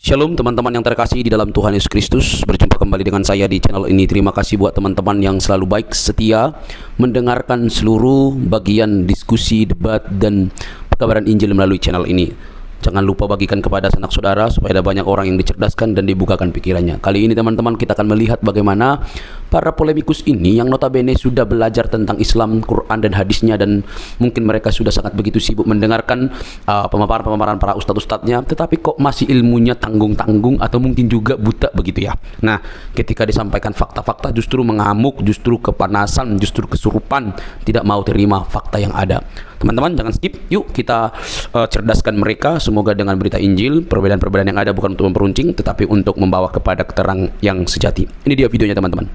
Shalom teman-teman yang terkasih di dalam Tuhan Yesus Kristus. Berjumpa kembali dengan saya di channel ini. Terima kasih buat teman-teman yang selalu baik setia mendengarkan seluruh bagian diskusi, debat, dan pekabaran Injil melalui channel ini. Jangan lupa bagikan kepada sanak saudara supaya ada banyak orang yang dicerdaskan dan dibukakan pikirannya. Kali ini teman-teman kita akan melihat bagaimana para polemikus ini yang notabene sudah belajar tentang Islam, Quran dan hadisnya, dan mungkin mereka sudah sangat begitu sibuk mendengarkan pemaparan-pemaparan para ustadz-ustadznya, tetapi kok masih ilmunya tanggung-tanggung atau mungkin juga buta begitu ya. Nah, ketika disampaikan fakta-fakta justru mengamuk, justru kepanasan, justru kesurupan, tidak mau terima fakta yang ada. Teman-teman jangan skip, yuk kita cerdaskan mereka. Semoga dengan berita Injil, perbedaan-perbedaan yang ada bukan untuk memperuncing, tetapi untuk membawa kepada keterang yang sejati. Ini dia videonya teman-teman.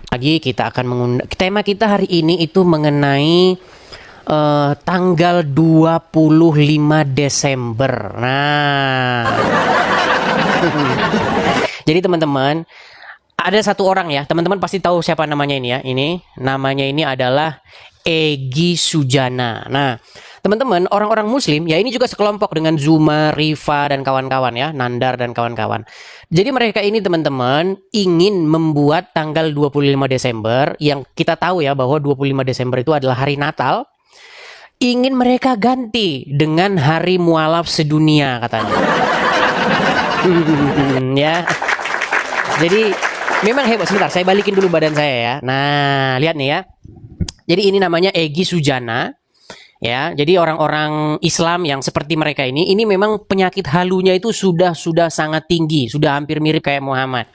Lagi kita akan mengundang, tema kita hari ini itu mengenai tanggal 25 Desember. Nah, jadi teman-teman, ada satu orang ya, teman-teman pasti tahu siapa namanya ini ya. Namanya ini adalah Egy Sujana. Nah, teman-teman, orang-orang Muslim ya, ini juga sekelompok dengan Zuma, Rifa dan kawan-kawan ya, Nandar dan kawan-kawan. Jadi mereka ini teman-teman ingin membuat tanggal 25 Desember yang kita tahu ya bahwa 25 Desember itu adalah hari Natal. Ingin mereka ganti dengan hari mualaf sedunia katanya. Ya. Jadi memang hebat. Sebentar, saya balikin dulu badan saya ya. Nah, lihat nih ya. Jadi ini namanya Egy Sujana. Ya, jadi orang-orang Islam yang seperti mereka ini memang penyakit halunya itu sudah sangat tinggi, sudah hampir mirip kayak Muhammad.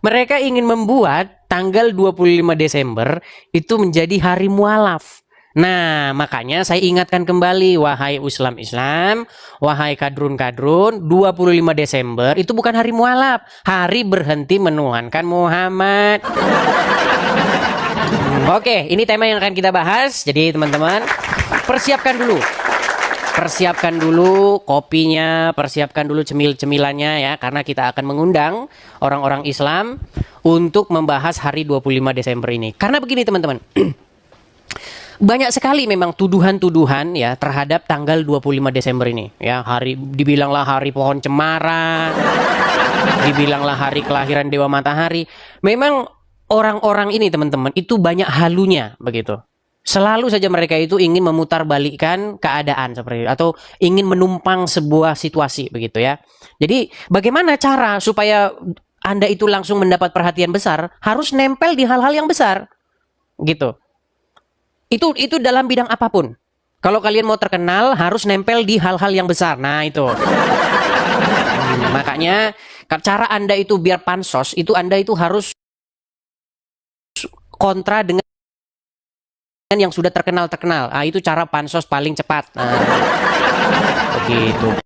Mereka ingin membuat tanggal 25 Desember itu menjadi hari mualaf. Nah, makanya saya ingatkan kembali, wahai Islam, wahai kadrun-kadrun, 25 Desember itu bukan hari mualaf, hari berhenti menuhankan Muhammad. Oke, ini tema yang akan kita bahas. Jadi teman-teman, persiapkan dulu kopinya, persiapkan dulu cemil-cemilannya ya, karena kita akan mengundang orang-orang Islam untuk membahas hari 25 Desember ini. Karena begini teman-teman, banyak sekali memang tuduhan-tuduhan ya terhadap tanggal 25 Desember ini. Ya, dibilanglah hari pohon cemara, dibilanglah hari kelahiran Dewa Matahari. Memang orang-orang ini teman-teman itu banyak halunya begitu. Selalu saja mereka itu ingin memutarbalikkan keadaan seperti itu, atau ingin menumpang sebuah situasi begitu ya. Jadi bagaimana cara supaya Anda itu langsung mendapat perhatian besar? Harus nempel di hal-hal yang besar. Gitu. Itu dalam bidang apapun. Kalau kalian mau terkenal harus nempel di hal-hal yang besar. Nah, itu. Makanya cara Anda itu biar pansos, itu Anda itu harus kontra dengan yang sudah terkenal. Ah, itu cara pansos paling cepat. Nah, begitu.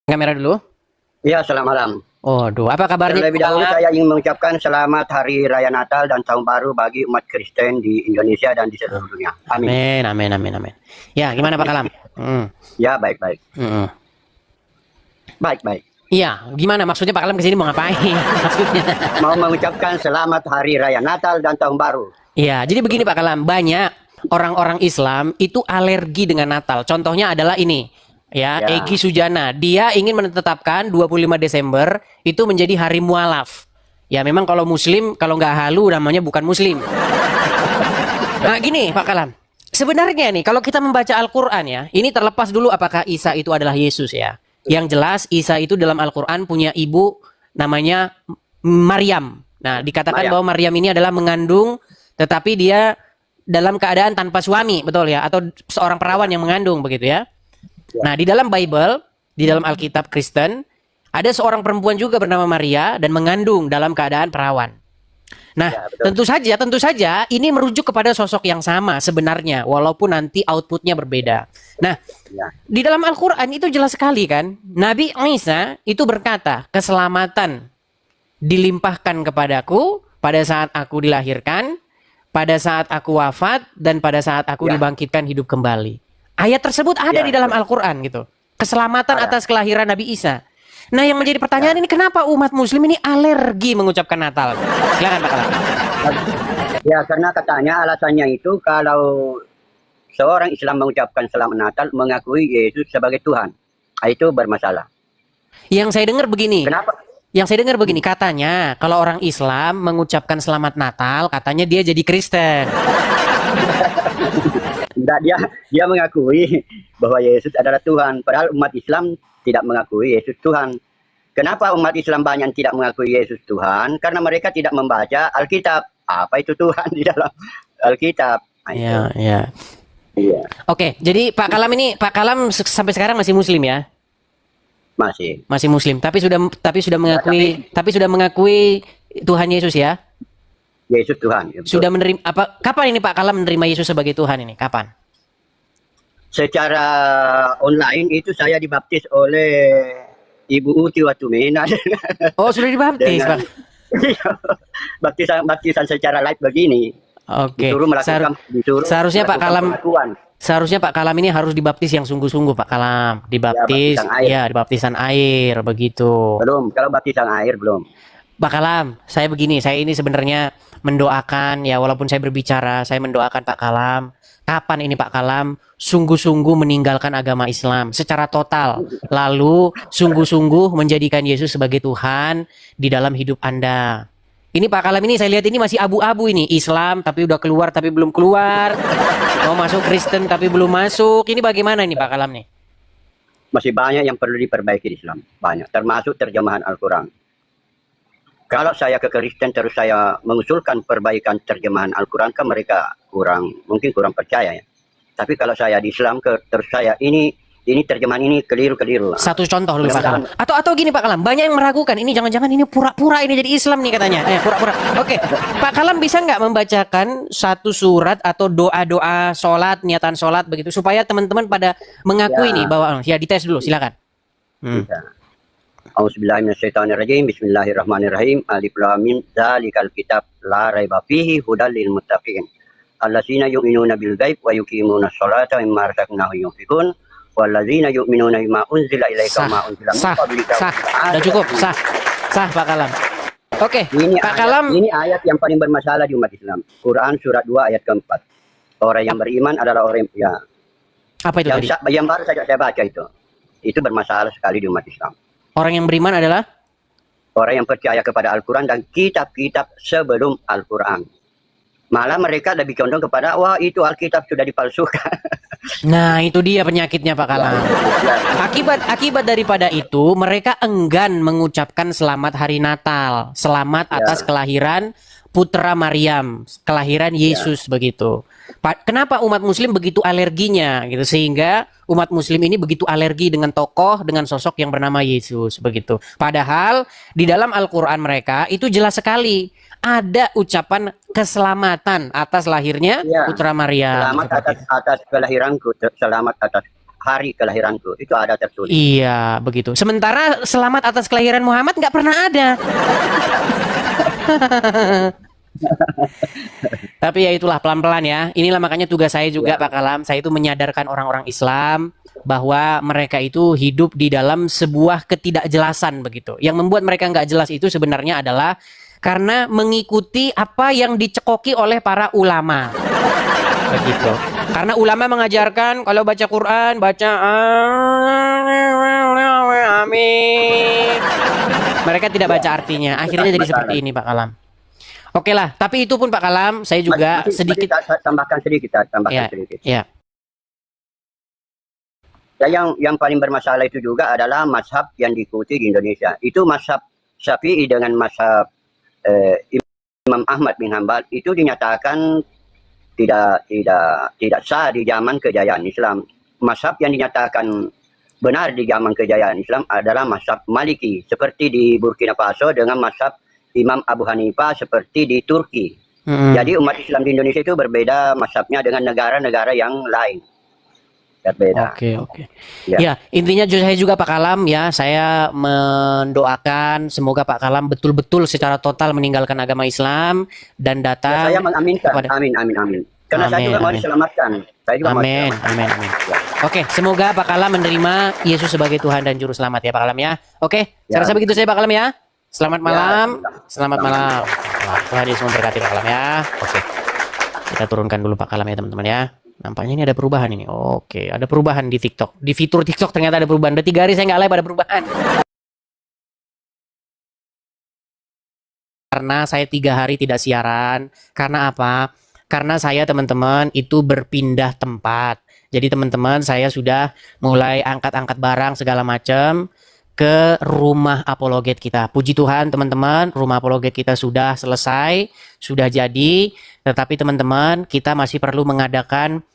Kamera dulu. Ya, selamat malam. Aduh, apa kabarnya? Terlebih dahulu saya ingin mengucapkan selamat Hari Raya Natal dan Tahun Baru bagi umat Kristen di Indonesia dan di seluruh dunia. Amin. Amin. Ya, gimana Pak Kalam? Ya, baik-baik. Baik-baik. Iya, gimana maksudnya Pak Kalam kesini mau ngapain? Maksudnya mau mengucapkan selamat Hari Raya Natal dan Tahun Baru. Iya, jadi begini Pak Kalam, banyak orang-orang Islam itu alergi dengan Natal. Contohnya adalah ini. Ya, Egy Sujana, dia ingin menetapkan 25 Desember itu menjadi hari mualaf. Ya memang kalau Muslim, kalau nggak halu namanya bukan Muslim. Nah gini Pak Kalam, sebenarnya nih kalau kita membaca Al-Quran ya, ini terlepas dulu apakah Isa itu adalah Yesus ya. Yang jelas Isa itu dalam Al-Quran punya ibu namanya Maryam. Nah dikatakan bahwa Maryam ini adalah mengandung, tetapi dia dalam keadaan tanpa suami, betul ya? Atau seorang perawan yang mengandung begitu ya. Nah, di dalam Bible, di dalam Alkitab Kristen, ada seorang perempuan juga bernama Maria dan mengandung dalam keadaan perawan. Nah, tentu saja ini merujuk kepada sosok yang sama sebenarnya, walaupun nanti outputnya berbeda. Nah, di dalam Al-Quran itu jelas sekali kan, Nabi Isa itu berkata, keselamatan dilimpahkan kepadaku pada saat aku dilahirkan, pada saat aku wafat, dan pada saat aku dibangkitkan hidup kembali. Ayat tersebut ada di dalam Al-Quran gitu. Keselamatan atas kelahiran Nabi Isa. Nah, yang menjadi pertanyaan ini, kenapa umat muslim ini alergi mengucapkan Natal? Silakan Pak Kalam. Ya, karena katanya alasannya itu kalau seorang Islam mengucapkan selamat Natal, mengakui Yesus sebagai Tuhan, itu bermasalah. Yang saya dengar begini. Kenapa? Yang saya dengar begini, katanya kalau orang Islam mengucapkan selamat Natal, katanya dia jadi Kristen. Enggak, dia mengakui bahwa Yesus adalah Tuhan, padahal umat Islam tidak mengakui Yesus Tuhan. Kenapa umat Islam banyak tidak mengakui Yesus Tuhan? Karena mereka tidak membaca Alkitab. Apa itu Tuhan di dalam Alkitab? Iya, iya. Iya. Oke, jadi Pak Kalam sampai sekarang masih Muslim ya? Masih Muslim, tapi sudah mengakui Tuhan Yesus ya? Yesus Tuhan. Ya, sudah menerima apa? Kapan ini Pak Kalam menerima Yesus sebagai Tuhan ini? Kapan? Secara online itu saya dibaptis oleh Ibu Uti Watumena. Oh, sudah dibaptis, Pak. Baptisan secara live begini. Oke. Disuruh seharusnya Pak Kalam pengakuan. Seharusnya Pak Kalam ini harus dibaptis yang sungguh-sungguh, Pak Kalam. Dibaptis, dibaptisan air begitu. Belum, kalau baptisan air belum. Pak Kalam, saya begini, saya ini sebenarnya mendoakan ya, walaupun saya berbicara, saya mendoakan Pak Kalam. Kapan ini Pak Kalam sungguh-sungguh meninggalkan agama Islam secara total, lalu sungguh-sungguh menjadikan Yesus sebagai Tuhan di dalam hidup Anda? Ini Pak Kalam ini saya lihat ini masih abu-abu ini. Islam tapi udah keluar tapi belum keluar. Mau masuk Kristen tapi belum masuk. Ini bagaimana ini Pak Kalam nih? Masih banyak yang perlu diperbaiki di Islam. Banyak. Termasuk terjemahan Al-Quran. Kalau saya ke Kristen terus saya mengusulkan perbaikan terjemahan Al-Quran, kan mereka mungkin kurang percaya ya. Tapi kalau saya di Islam terus saya ini terjemahan ini keliru. Satu contoh dulu Pak Kalam. Atau gini Pak Kalam, banyak yang meragukan ini jangan-jangan ini pura-pura ini jadi Islam nih katanya. Pura-pura. Oke, Pak Kalam bisa nggak membacakan satu surat atau doa-doa sholat, niatan sholat begitu supaya teman-teman pada mengakui nih bahwa ya dites dulu silakan. Auzubillahiminasyaitonirrajim. Bismillahirrahmanirrahim. Alif lam mim. Dzalikal kitab la raiba fihi hudal lil muttaqin. Allazina yu'minuna bil ghaib wa yuqimuna sholata wa mimma razaqnahum yunfiqun. Wallazina yu'minuna bima unzila ilaika wa ma unzila min qablika. Sudah cukup, sah Pak Kalam. Oke, Pak Kalam. Ini ayat yang paling bermasalah di umat Islam. Quran surat 2 ayat keempat. Orang yang beriman adalah orang ya. Apa itu tadi? Yang baru saja saya baca itu. Itu bermasalah sekali di umat Islam. Orang yang beriman adalah orang yang percaya kepada Al-Quran dan kitab-kitab sebelum Al-Quran. Malah mereka lebih condong kepada wah itu Alkitab sudah dipalsukan. Nah, itu dia penyakitnya Pak Kalam. Akibat daripada itu mereka enggan mengucapkan selamat hari Natal, selamat atas kelahiran putra Maryam, kelahiran Yesus begitu. Kenapa umat muslim begitu alerginya gitu sehingga umat muslim ini begitu alergi dengan tokoh, dengan sosok yang bernama Yesus begitu. Padahal di dalam Al-Qur'an mereka itu jelas sekali ada ucapan keselamatan atas lahirnya putra Maryam. Selamat atas kelahiranku, selamat atas hari kelahiranku. Itu ada tertulis. Iya, begitu. Sementara selamat atas kelahiran Muhammad nggak pernah ada. Tapi ya itulah pelan-pelan ya. Inilah makanya tugas saya juga Pak Kalam. Saya itu menyadarkan orang-orang Islam bahwa mereka itu hidup di dalam sebuah ketidakjelasan begitu. Yang membuat mereka nggak jelas itu sebenarnya adalah karena mengikuti apa yang dicekoki oleh para ulama. Begitu. Karena ulama mengajarkan kalau baca Quran baca amin. Mereka tidak baca artinya. Akhirnya jadi seperti ini Pak Kalam. Oke lah, tapi itu pun Pak Kalam, saya juga sedikit tambahkan sedikit. Ya. Ya, yang paling bermasalah itu juga adalah mazhab yang diikuti di Indonesia. Itu mazhab Syafi'i dengan mazhab Imam Ahmad bin Hanbal itu dinyatakan tidak sah di zaman kejayaan Islam. Mazhab yang dinyatakan benar di zaman kejayaan Islam adalah mazhab Maliki seperti di Burkina Faso dengan mazhab Imam Abu Hanifah seperti di Turki. Jadi umat Islam di Indonesia itu berbeda mazhabnya dengan negara-negara yang lain. berbeda. Oke. Ya. Ya, intinya saya juga Pak Kalam ya, saya mendoakan semoga Pak Kalam betul-betul secara total meninggalkan agama Islam dan Ya, datang saya mengaminkan. kepada Amin. Karena saya juga mau Amin. diselamatkan. Saya juga mau Amin, diselamatkan. amin. Ya. Oke, semoga Pak Kalam menerima Yesus sebagai Tuhan dan Juru Selamat ya Pak Kalam ya. Oke, saya Ya. rasa begitu saya Pak Kalam ya. Selamat malam. Selamat malam. Selamat. Tuhan Yesus memberkati Pak Kalam ya. Oke. Kita turunkan dulu Pak Kalam ya teman-teman ya. Nampaknya ini ada perubahan ini. Oke, ada perubahan di TikTok. Di fitur TikTok ternyata ada perubahan. Udah 3 hari saya nggak live ada perubahan. Karena saya 3 hari tidak siaran. Karena apa? Karena saya teman-teman itu berpindah tempat. Jadi teman-teman saya sudah mulai angkat-angkat barang segala macam ke rumah apologet kita. Puji Tuhan teman-teman, rumah apologet kita sudah selesai, sudah jadi. Tetapi teman-teman kita masih perlu mengadakan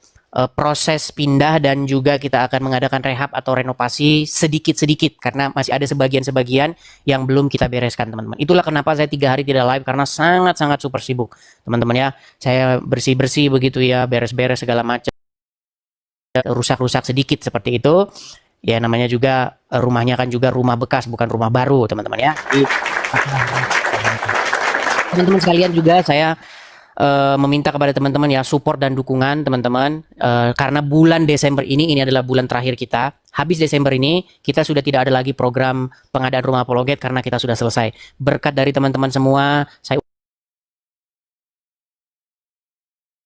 proses pindah dan juga kita akan mengadakan rehab atau renovasi sedikit-sedikit karena masih ada sebagian-sebagian yang belum kita bereskan teman-teman. Itulah kenapa saya 3 hari tidak live karena sangat-sangat super sibuk teman-teman ya. Saya bersih-bersih begitu ya, beres-beres segala macam, rusak-rusak sedikit seperti itu. Ya namanya juga rumahnya kan juga rumah bekas bukan rumah baru teman-teman ya. Teman-teman sekalian juga saya meminta kepada teman-teman ya support dan dukungan teman-teman karena bulan Desember ini adalah bulan terakhir kita. Habis Desember ini kita sudah tidak ada lagi program pengadaan rumah apologet karena kita sudah selesai. Berkat dari teman-teman semua, saya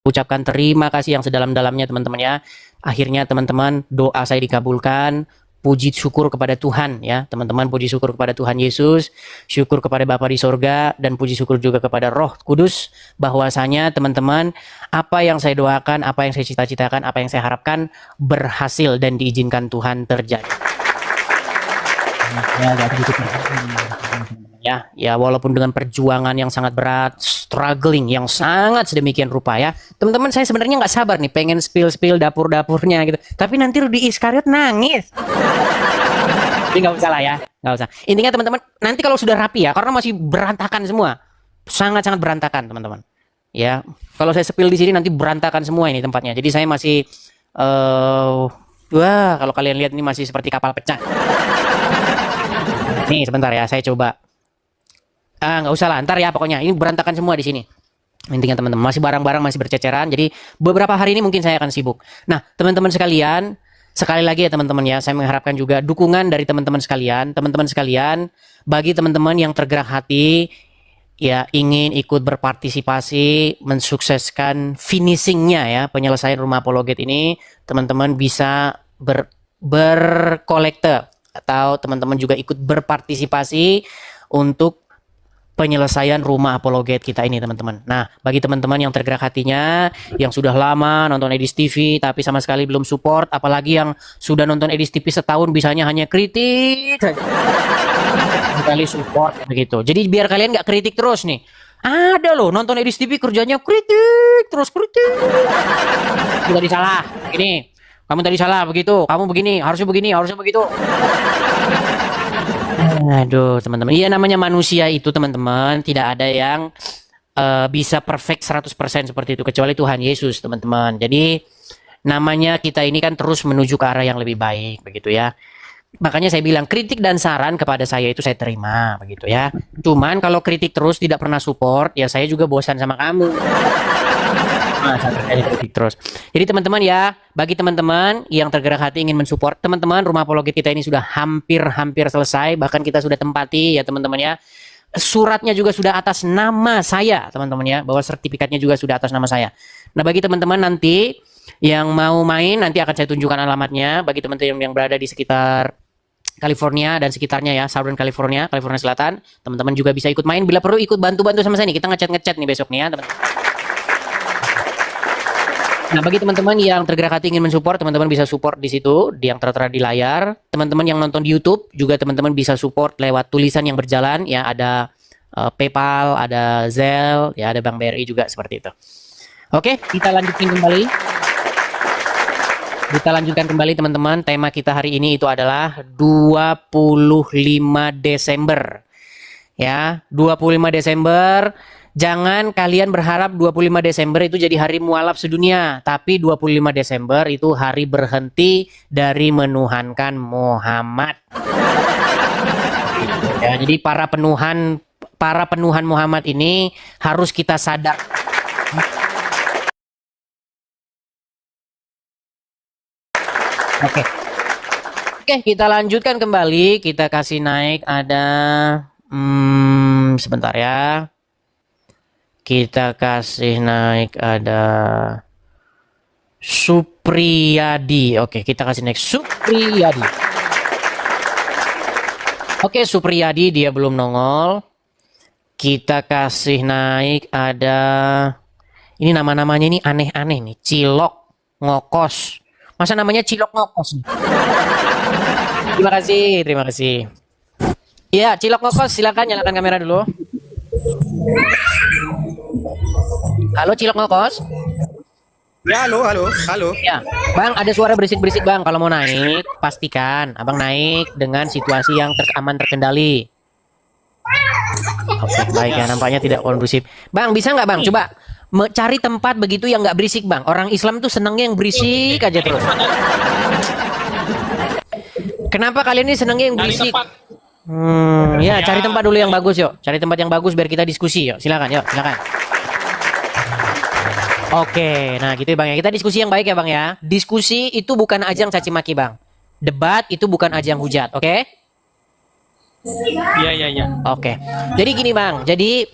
ucapkan terima kasih yang sedalam-dalamnya teman-teman ya. Akhirnya teman-teman doa saya dikabulkan. Puji syukur kepada Tuhan ya teman-teman, puji syukur kepada Tuhan Yesus, syukur kepada Bapa di sorga, dan puji syukur juga kepada Roh Kudus bahwasanya teman-teman apa yang saya doakan, apa yang saya cita-citakan, apa yang saya harapkan berhasil dan diizinkan Tuhan terjadi. Ya walaupun dengan perjuangan yang sangat berat, struggling yang sangat sedemikian rupa ya teman-teman, saya sebenarnya nggak sabar nih pengen spill dapur-dapurnya gitu, tapi nanti Rudy Iskariot nangis. Jadi nggak usah lah ya, nggak usah. Intinya teman-teman nanti kalau sudah rapi ya, karena masih berantakan semua, sangat-sangat berantakan teman-teman ya. Kalau saya spill di sini nanti berantakan semua ini tempatnya, jadi saya masih wah kalau kalian lihat ini masih seperti kapal pecah. Nih sebentar ya, saya coba. Nggak usah lah, ntar ya pokoknya ini berantakan semua di sini. Intinya teman-teman masih barang-barang masih berceceran, jadi beberapa hari ini mungkin saya akan sibuk. Nah teman-teman sekalian, sekali lagi ya teman-teman ya, saya mengharapkan juga dukungan dari teman-teman sekalian. Teman-teman sekalian, bagi teman-teman yang tergerak hati ya ingin ikut berpartisipasi mensukseskan finishingnya ya penyelesaian rumah apologet ini, teman-teman bisa berkolekte atau teman-teman juga ikut berpartisipasi untuk penyelesaian rumah apologet kita ini teman-teman. Nah bagi teman-teman yang tergerak hatinya, yang sudah lama nonton Edis TV tapi sama sekali belum support, apalagi yang sudah nonton Edis TV setahun bisanya hanya kritik sekali support begitu. Jadi biar kalian nggak kritik terus nih, ada loh nonton Edis TV kerjanya kritik terus kritik. Kamu tadi salah begini, kamu tadi salah begitu, kamu begini harusnya begitu. Aduh teman-teman, iya namanya manusia itu teman-teman tidak ada yang bisa perfect 100% seperti itu kecuali Tuhan Yesus teman-teman. Jadi namanya kita ini kan terus menuju ke arah yang lebih baik begitu ya. Makanya saya bilang kritik dan saran kepada saya itu saya terima begitu ya. Cuman kalau kritik terus tidak pernah support ya saya juga bosan sama kamu. Kritik terus. Jadi teman-teman ya, bagi teman-teman yang tergerak hati ingin mensupport, teman-teman rumah apologet kita ini sudah hampir selesai, bahkan kita sudah tempati ya teman-teman ya. Suratnya juga sudah atas nama saya teman-teman ya, bahwa sertifikatnya juga sudah atas nama saya. Nah bagi teman-teman nanti yang mau main nanti akan saya tunjukkan alamatnya. Bagi teman-teman yang berada di sekitar California dan sekitarnya ya, Southern California Selatan, teman-teman juga bisa ikut main. Bila perlu ikut bantu-bantu sama saya nih, kita ngechat nih besok nih ya teman-teman. Nah, bagi teman-teman yang tergerak hati ingin mensupport, teman-teman bisa support di situ, di yang tertera di layar. Teman-teman yang nonton di YouTube juga teman-teman bisa support lewat tulisan yang berjalan ya, ada PayPal, ada Zelle, ya ada Bank BRI juga seperti itu. Oke, kita lanjutkan kembali teman-teman. Tema kita hari ini itu adalah 25 Desember. Ya, 25 Desember. Jangan kalian berharap 25 Desember itu jadi hari mualaf sedunia, tapi 25 Desember itu hari berhenti dari menuhankan Muhammad. Ya, jadi para penuhan Muhammad ini harus kita sadar. Oke. Oke, kita lanjutkan kembali. Kita kasih naik ada sebentar ya. Kita kasih naik ada Supriyadi. Oke, kita kasih naik Supriyadi. Oke, Supriyadi dia belum nongol. Kita kasih naik ada ini nama-namanya ini aneh-aneh nih. Cilok Ngokos. Masa namanya Cilok Ngokos nih? Terima kasih, terima kasih. Ya, Cilok Ngokos, silakan nyalakan kamera dulu. Halo Cilok Ngokos. Ya, halo. Ya, Bang, ada suara berisik-berisik Bang. Kalau mau naik, pastikan Abang naik dengan situasi yang aman terkendali. Oke, baik ya, nampaknya tidak kondusif. Bang, bisa nggak Bang? Coba cari tempat begitu yang nggak berisik Bang. Orang Islam tuh senangnya yang berisik aja terus. Kenapa kalian ini senangnya yang berisik? Ya, cari tempat dulu yang bagus yuk. Cari tempat yang bagus biar kita diskusi yuk. Silakan yuk, silakan. Oke, nah gitu ya Bang ya. Kita diskusi yang baik ya Bang ya. Diskusi itu bukan ajang caci maki Bang. Debat itu bukan ajang hujat, oke? Iya. Oke. Jadi gini Bang, jadi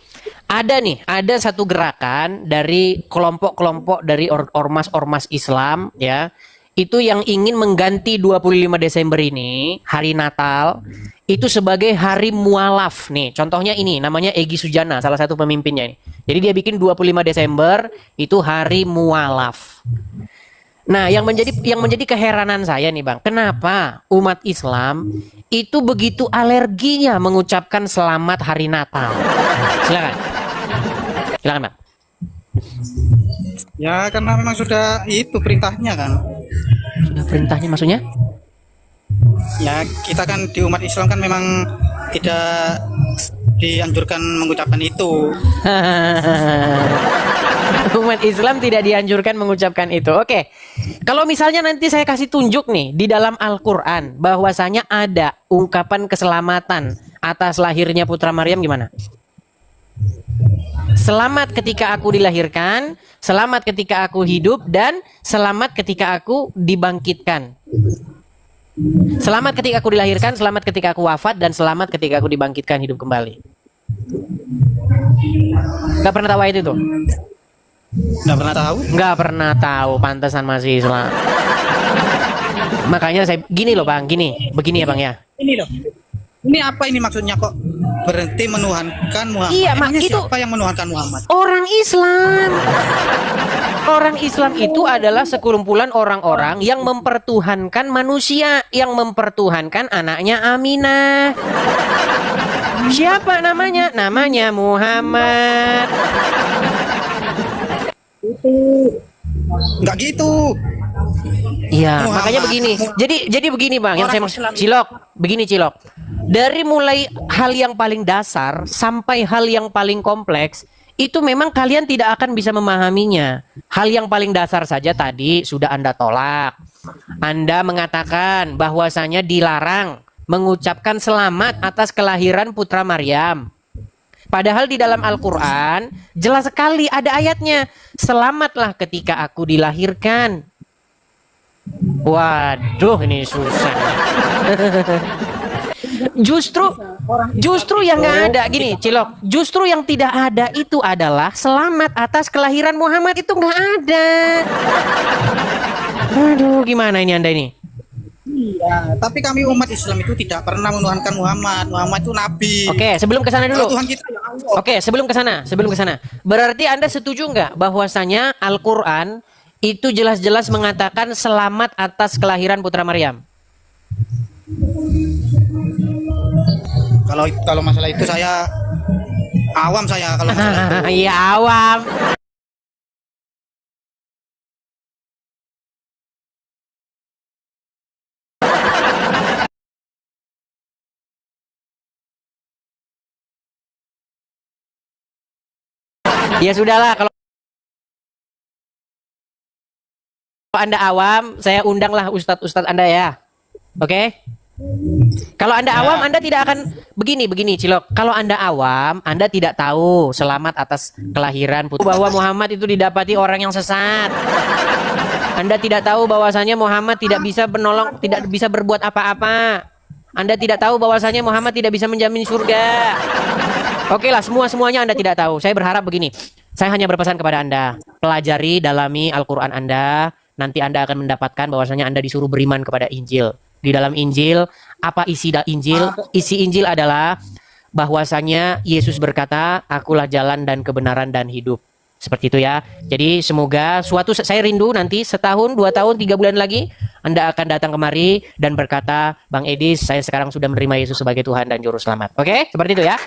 ada satu gerakan dari kelompok-kelompok dari ormas-ormas Islam ya. Itu yang ingin mengganti 25 Desember ini, hari Natal, itu sebagai hari mualaf nih. Contohnya ini, namanya Egy Sujana, salah satu pemimpinnya ini. Jadi dia bikin 25 Desember itu hari mualaf. Nah, yang menjadi keheranan saya nih, Bang. Kenapa umat Islam itu begitu alerginya mengucapkan selamat hari Natal? Silakan. Silakan, Bang. Ya, karena memang sudah itu perintahnya kan. Sudah perintahnya maksudnya? Ya, kita kan di umat Islam kan memang tidak dianjurkan mengucapkan itu. Umat Islam tidak dianjurkan mengucapkan itu. Oke. Kalau misalnya nanti saya kasih tunjuk nih di dalam Al-Qur'an bahwasanya ada ungkapan keselamatan atas lahirnya Putra Maryam gimana? Selamat ketika aku dilahirkan, selamat ketika aku hidup, dan selamat ketika aku dibangkitkan. Selamat ketika aku dilahirkan, selamat ketika aku wafat, dan selamat ketika aku dibangkitkan hidup kembali. Gak pernah tahu ayat itu? Nggak pernah tahu? Nggak pernah tahu, pantesan masih Islam. Makanya saya gini loh Bang, begini ya Bang ya. Ini loh. Ini apa ini maksudnya kok berhenti menuhankan Muhammad? Iya, Emangnya itu siapa yang menuhankan Muhammad? orang Islam. Orang Islam itu adalah sekumpulan orang-orang yang mempertuhankan manusia, yang mempertuhankan anaknya Aminah. Siapa namanya? Namanya Muhammad. Nggak gitu. Iya, Muhammad. makanya begini. Jadi begini Bang, yang saya mau Cilok, begini Cilok. Dari mulai hal yang paling dasar sampai hal yang paling kompleks, itu memang kalian tidak akan bisa memahaminya. Hal yang paling dasar saja tadi sudah Anda tolak. Anda mengatakan bahwasanya dilarang mengucapkan selamat atas kelahiran Putra Maryam. Padahal di dalam Al-Quran jelas sekali ada ayatnya. Selamatlah ketika aku dilahirkan. Waduh, ini susah. Justru yang nggak ada gini, Cilok. Justru yang tidak ada itu adalah selamat atas kelahiran Muhammad, itu nggak ada. Aduh, gimana ini Anda ini? Iya, tapi kami umat Islam itu tidak pernah menuhankan Muhammad. Muhammad itu nabi. Oke, sebelum ke sana dulu. Tuhan kita ya Allah. Oke, sebelum ke sana. Berarti Anda setuju nggak bahwasanya Al-Qur'an itu jelas-jelas mengatakan selamat atas kelahiran Putra Maryam? Kalau masalah itu saya awam kalau masalah itu. Iya, awam. Ya sudahlah, kalau Anda awam, saya undanglah ustadz-ustadz Anda ya. Oke? Kalau Anda awam, Anda tidak akan begini Cilok. Kalau Anda awam, Anda tidak tahu selamat atas kelahiran putu bahwa Muhammad itu didapati orang yang sesat. Anda tidak tahu bahwasanya Muhammad tidak bisa menolong, tidak bisa berbuat apa-apa. Anda tidak tahu bahwasanya Muhammad tidak bisa menjamin surga. Oke lah, semuanya Anda tidak tahu. Saya berharap begini. Saya hanya berpesan kepada Anda, pelajari, dalami Al-Qur'an Anda. Nanti Anda akan mendapatkan bahwasanya Anda disuruh beriman kepada Injil. Di dalam Injil, apa isi Injil? Isi Injil adalah bahwasanya Yesus berkata, "Akulah jalan dan kebenaran dan hidup." Seperti itu ya. Jadi semoga saya rindu nanti setahun, 2 tahun, 3 bulan lagi Anda akan datang kemari dan berkata, "Bang Edis, saya sekarang sudah menerima Yesus sebagai Tuhan dan Juru Selamat." Oke? Seperti itu ya.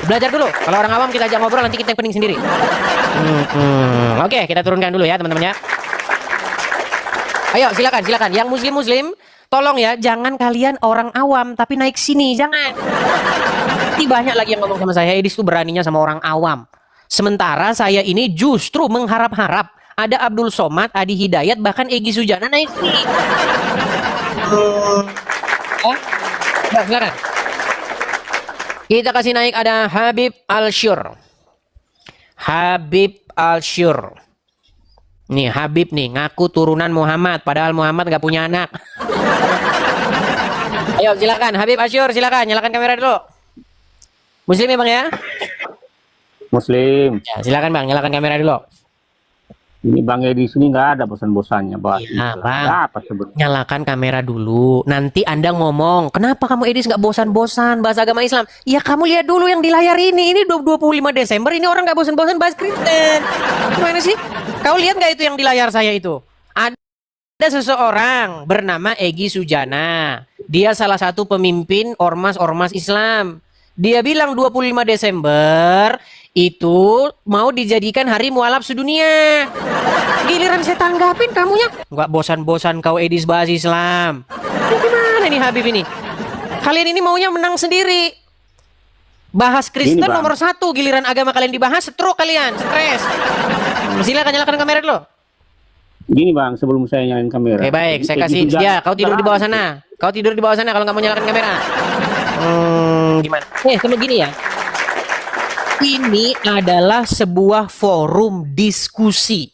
Belajar dulu. Kalau orang awam kita ajak ngobrol, nanti kita yang pening sendiri. Oke, kita turunkan dulu ya teman-teman ya. Ayo silakan. Yang muslim, tolong ya, jangan kalian orang awam tapi naik sini, jangan. Nanti banyak lagi yang ngomong sama saya, Edis tuh beraninya sama orang awam. Sementara saya ini justru mengharap-harap ada Abdul Somad, Adi Hidayat, bahkan Egy Sujana naik sini. Nah, silakan. Kita kasih naik ada Habib Al-Syur. Nih Habib nih, ngaku turunan Muhammad, padahal Muhammad gak punya anak. Ayo silakan, Habib Al-Syur, silakan, nyalakan kamera dulu. Muslim ya Bang ya? Muslim. Ya, silakan Bang, nyalakan kamera dulu. Ini Bang Edi sini nggak ada bosan-bosannya bahas. Ya, Bang. Apa sebetulnya? Nyalakan kamera dulu. Nanti Anda ngomong, kenapa kamu Edis nggak bosan-bosan bahas agama Islam? Ya kamu lihat dulu yang di layar ini. Ini 25 Desember, ini orang nggak bosan-bosan bahas Kristen. Gimana sih? Kau lihat nggak itu yang di layar saya itu? Ada seseorang bernama Egy Sujana. Dia salah satu pemimpin ormas-ormas Islam. Dia bilang 25 Desember itu mau dijadikan hari mualaf sedunia. Giliran saya tanggapin kamunya nggak bosan-bosan kau Edis bahas Islam. Ini gimana nih Habib ini? Kalian ini maunya menang sendiri. Bahas Kristen nomor 1, giliran agama kalian dibahas, stroke kalian, stres. Silakan nyalakan kamera dulu. Gini Bang, sebelum saya nyalain kamera. Oke baik, saya kasih dia. Kau tidur di bawah sana. Kau tidur di bawah sana kalau nggak mau nyalakan kamera. Gimana? Sama gini ya. Ini adalah sebuah forum diskusi.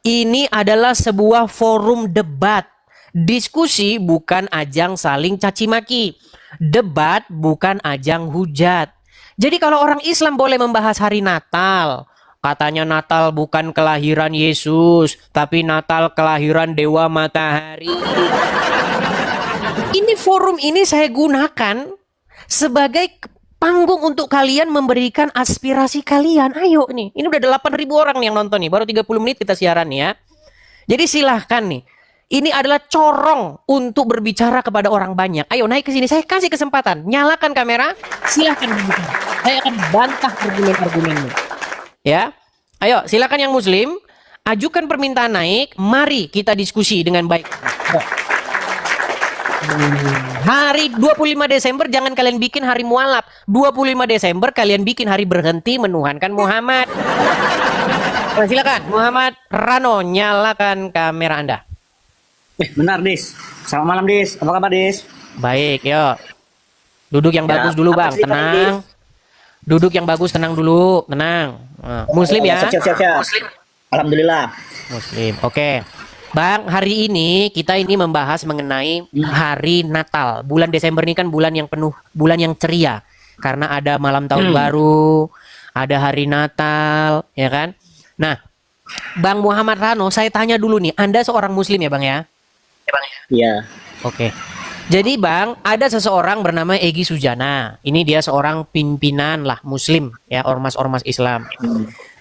Ini adalah sebuah forum debat. Diskusi bukan ajang saling caci maki. Debat bukan ajang hujat. Jadi kalau orang Islam boleh membahas hari Natal, katanya Natal bukan kelahiran Yesus, tapi Natal kelahiran Dewa Matahari. Ini forum ini saya gunakan sebagai panggung untuk kalian memberikan aspirasi kalian. Ayo nih, ini udah 8.000 orang nih yang nonton nih. Baru 30 menit kita siaran nih ya. Jadi silahkan nih. Ini adalah corong untuk berbicara kepada orang banyak. Ayo naik ke sini, saya kasih kesempatan. Nyalakan kamera, silahkan berbicara. Saya akan bantah argumen-argumenmu. Ya. Ayo, silakan yang muslim, ajukan permintaan naik. Mari kita diskusi dengan baik. Hari 25 Desember jangan kalian bikin hari mualaf. 25 Desember kalian bikin hari berhenti menuhankan Muhammad. Nah, silakan Muhammad Rano, nyalakan kamera Anda. Benar Dis. Selamat malam Dis. Apa kabar Dis? Baik, yuk. Duduk yang bagus dulu Bang, tenang. Duduk yang bagus, tenang dulu, tenang. Muslim ya? Siap. Muslim. Alhamdulillah. Muslim, oke. Bang, hari ini kita ini membahas mengenai hari Natal. Bulan Desember ini kan bulan yang penuh, bulan yang ceria. Karena ada malam tahun baru, ada hari Natal, ya kan? Nah, Bang Muhammad Rano, saya tanya dulu nih, Anda seorang Muslim ya Bang ya? Iya. Oke. Jadi Bang, ada seseorang bernama Egy Sujana. Ini dia seorang pimpinan lah Muslim, ya, ormas-ormas Islam.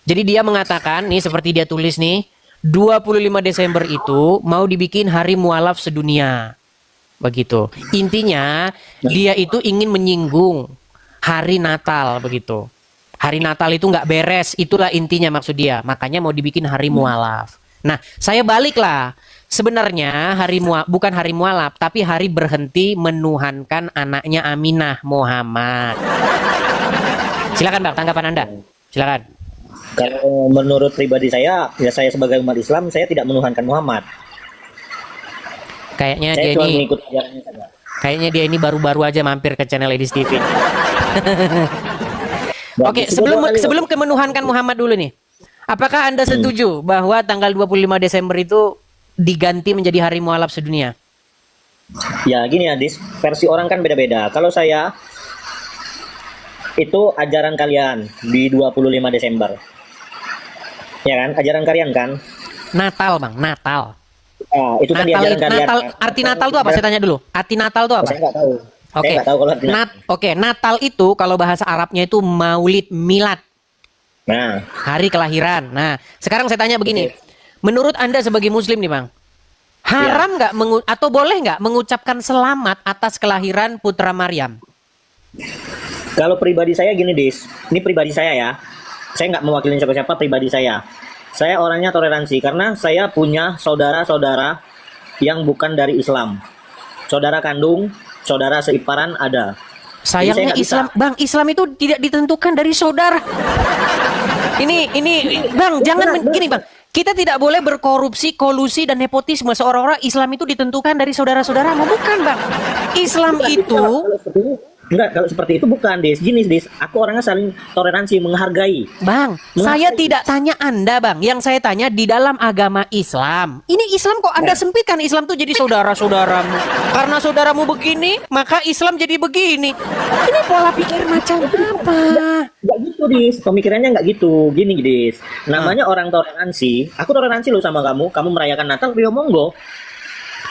Jadi dia mengatakan, nih seperti dia tulis nih, 25 Desember itu mau dibikin hari mualaf sedunia. Begitu. Intinya dia itu ingin menyinggung hari Natal begitu. Hari Natal itu nggak beres, itulah intinya maksud dia. Makanya mau dibikin hari mualaf. Nah, saya baliklah. Sebenarnya bukan hari mualaf, tapi hari berhenti menuhankan anaknya Aminah Muhammad. Silakan Bang, tanggapan Anda. Silakan. Kalau menurut pribadi saya, ya saya sebagai umat Islam, saya tidak menuhankan Muhammad. Kayaknya Saya dia cuma ini mengikut ajarannya saja. kayaknya dia ini baru-baru aja mampir ke channel Edis TV. Oke, Sudah sebelum 2 kali, sebelum kemenuhankan Muhammad dulu nih. Apakah Anda setuju bahwa tanggal 25 Desember itu diganti menjadi hari mualaf sedunia? Ya gini ya, Dis, versi orang kan beda-beda. Kalau saya, itu ajaran kalian di 25 Desember. Ya kan, ajaran kalian kan? Natal, Bang, Natal. Ah, itu kan di Natal, ajaran kalian. Natal, kan? arti Natal itu apa? Saya tanya dulu. Arti Natal itu apa? Saya nggak tahu. Oke. Saya nggak tahu kalau artinya. Oke, Natal itu kalau bahasa Arabnya itu Maulid, milad, Nah, hari kelahiran. Nah, sekarang saya tanya begini. Menurut Anda sebagai muslim nih, Bang, haram nggak atau boleh nggak mengucapkan selamat atas kelahiran putra Maryam? kalau pribadi saya gini, Dis. Ini pribadi saya ya. Saya nggak mewakili siapa-siapa, pribadi saya. Saya orangnya toleransi karena saya punya saudara-saudara yang bukan dari Islam. Saudara kandung, saudara seiparan ada. Jadi saya Sayangnya nggak bisa. Islam, Bang, Islam itu tidak ditentukan dari saudara. Ini, Bang, jangan gini, Bang. Kita tidak boleh berkorupsi, kolusi dan nepotisme seolah-olah Islam itu ditentukan dari saudara-saudaramu, bukan, Bang. Islam itu Kalau seperti itu, enggak, kalau seperti itu bukan, Dis. Gini, Dis. Aku orangnya saling toleransi, menghargai. Bang, saya tidak tanya Anda, Bang. Yang saya tanya di dalam agama Islam. Ini Islam kok Anda sempitkan Islam tuh jadi saudara-saudaramu. Karena saudaramu begini, maka Islam jadi begini. Ini pola pikir macam apa? Nggak gitu, Dis. Pemikirannya nggak gitu. Gini, Dis. Namanya orang toleransi. Aku toleransi loh sama kamu. Kamu merayakan Natal, ya monggo.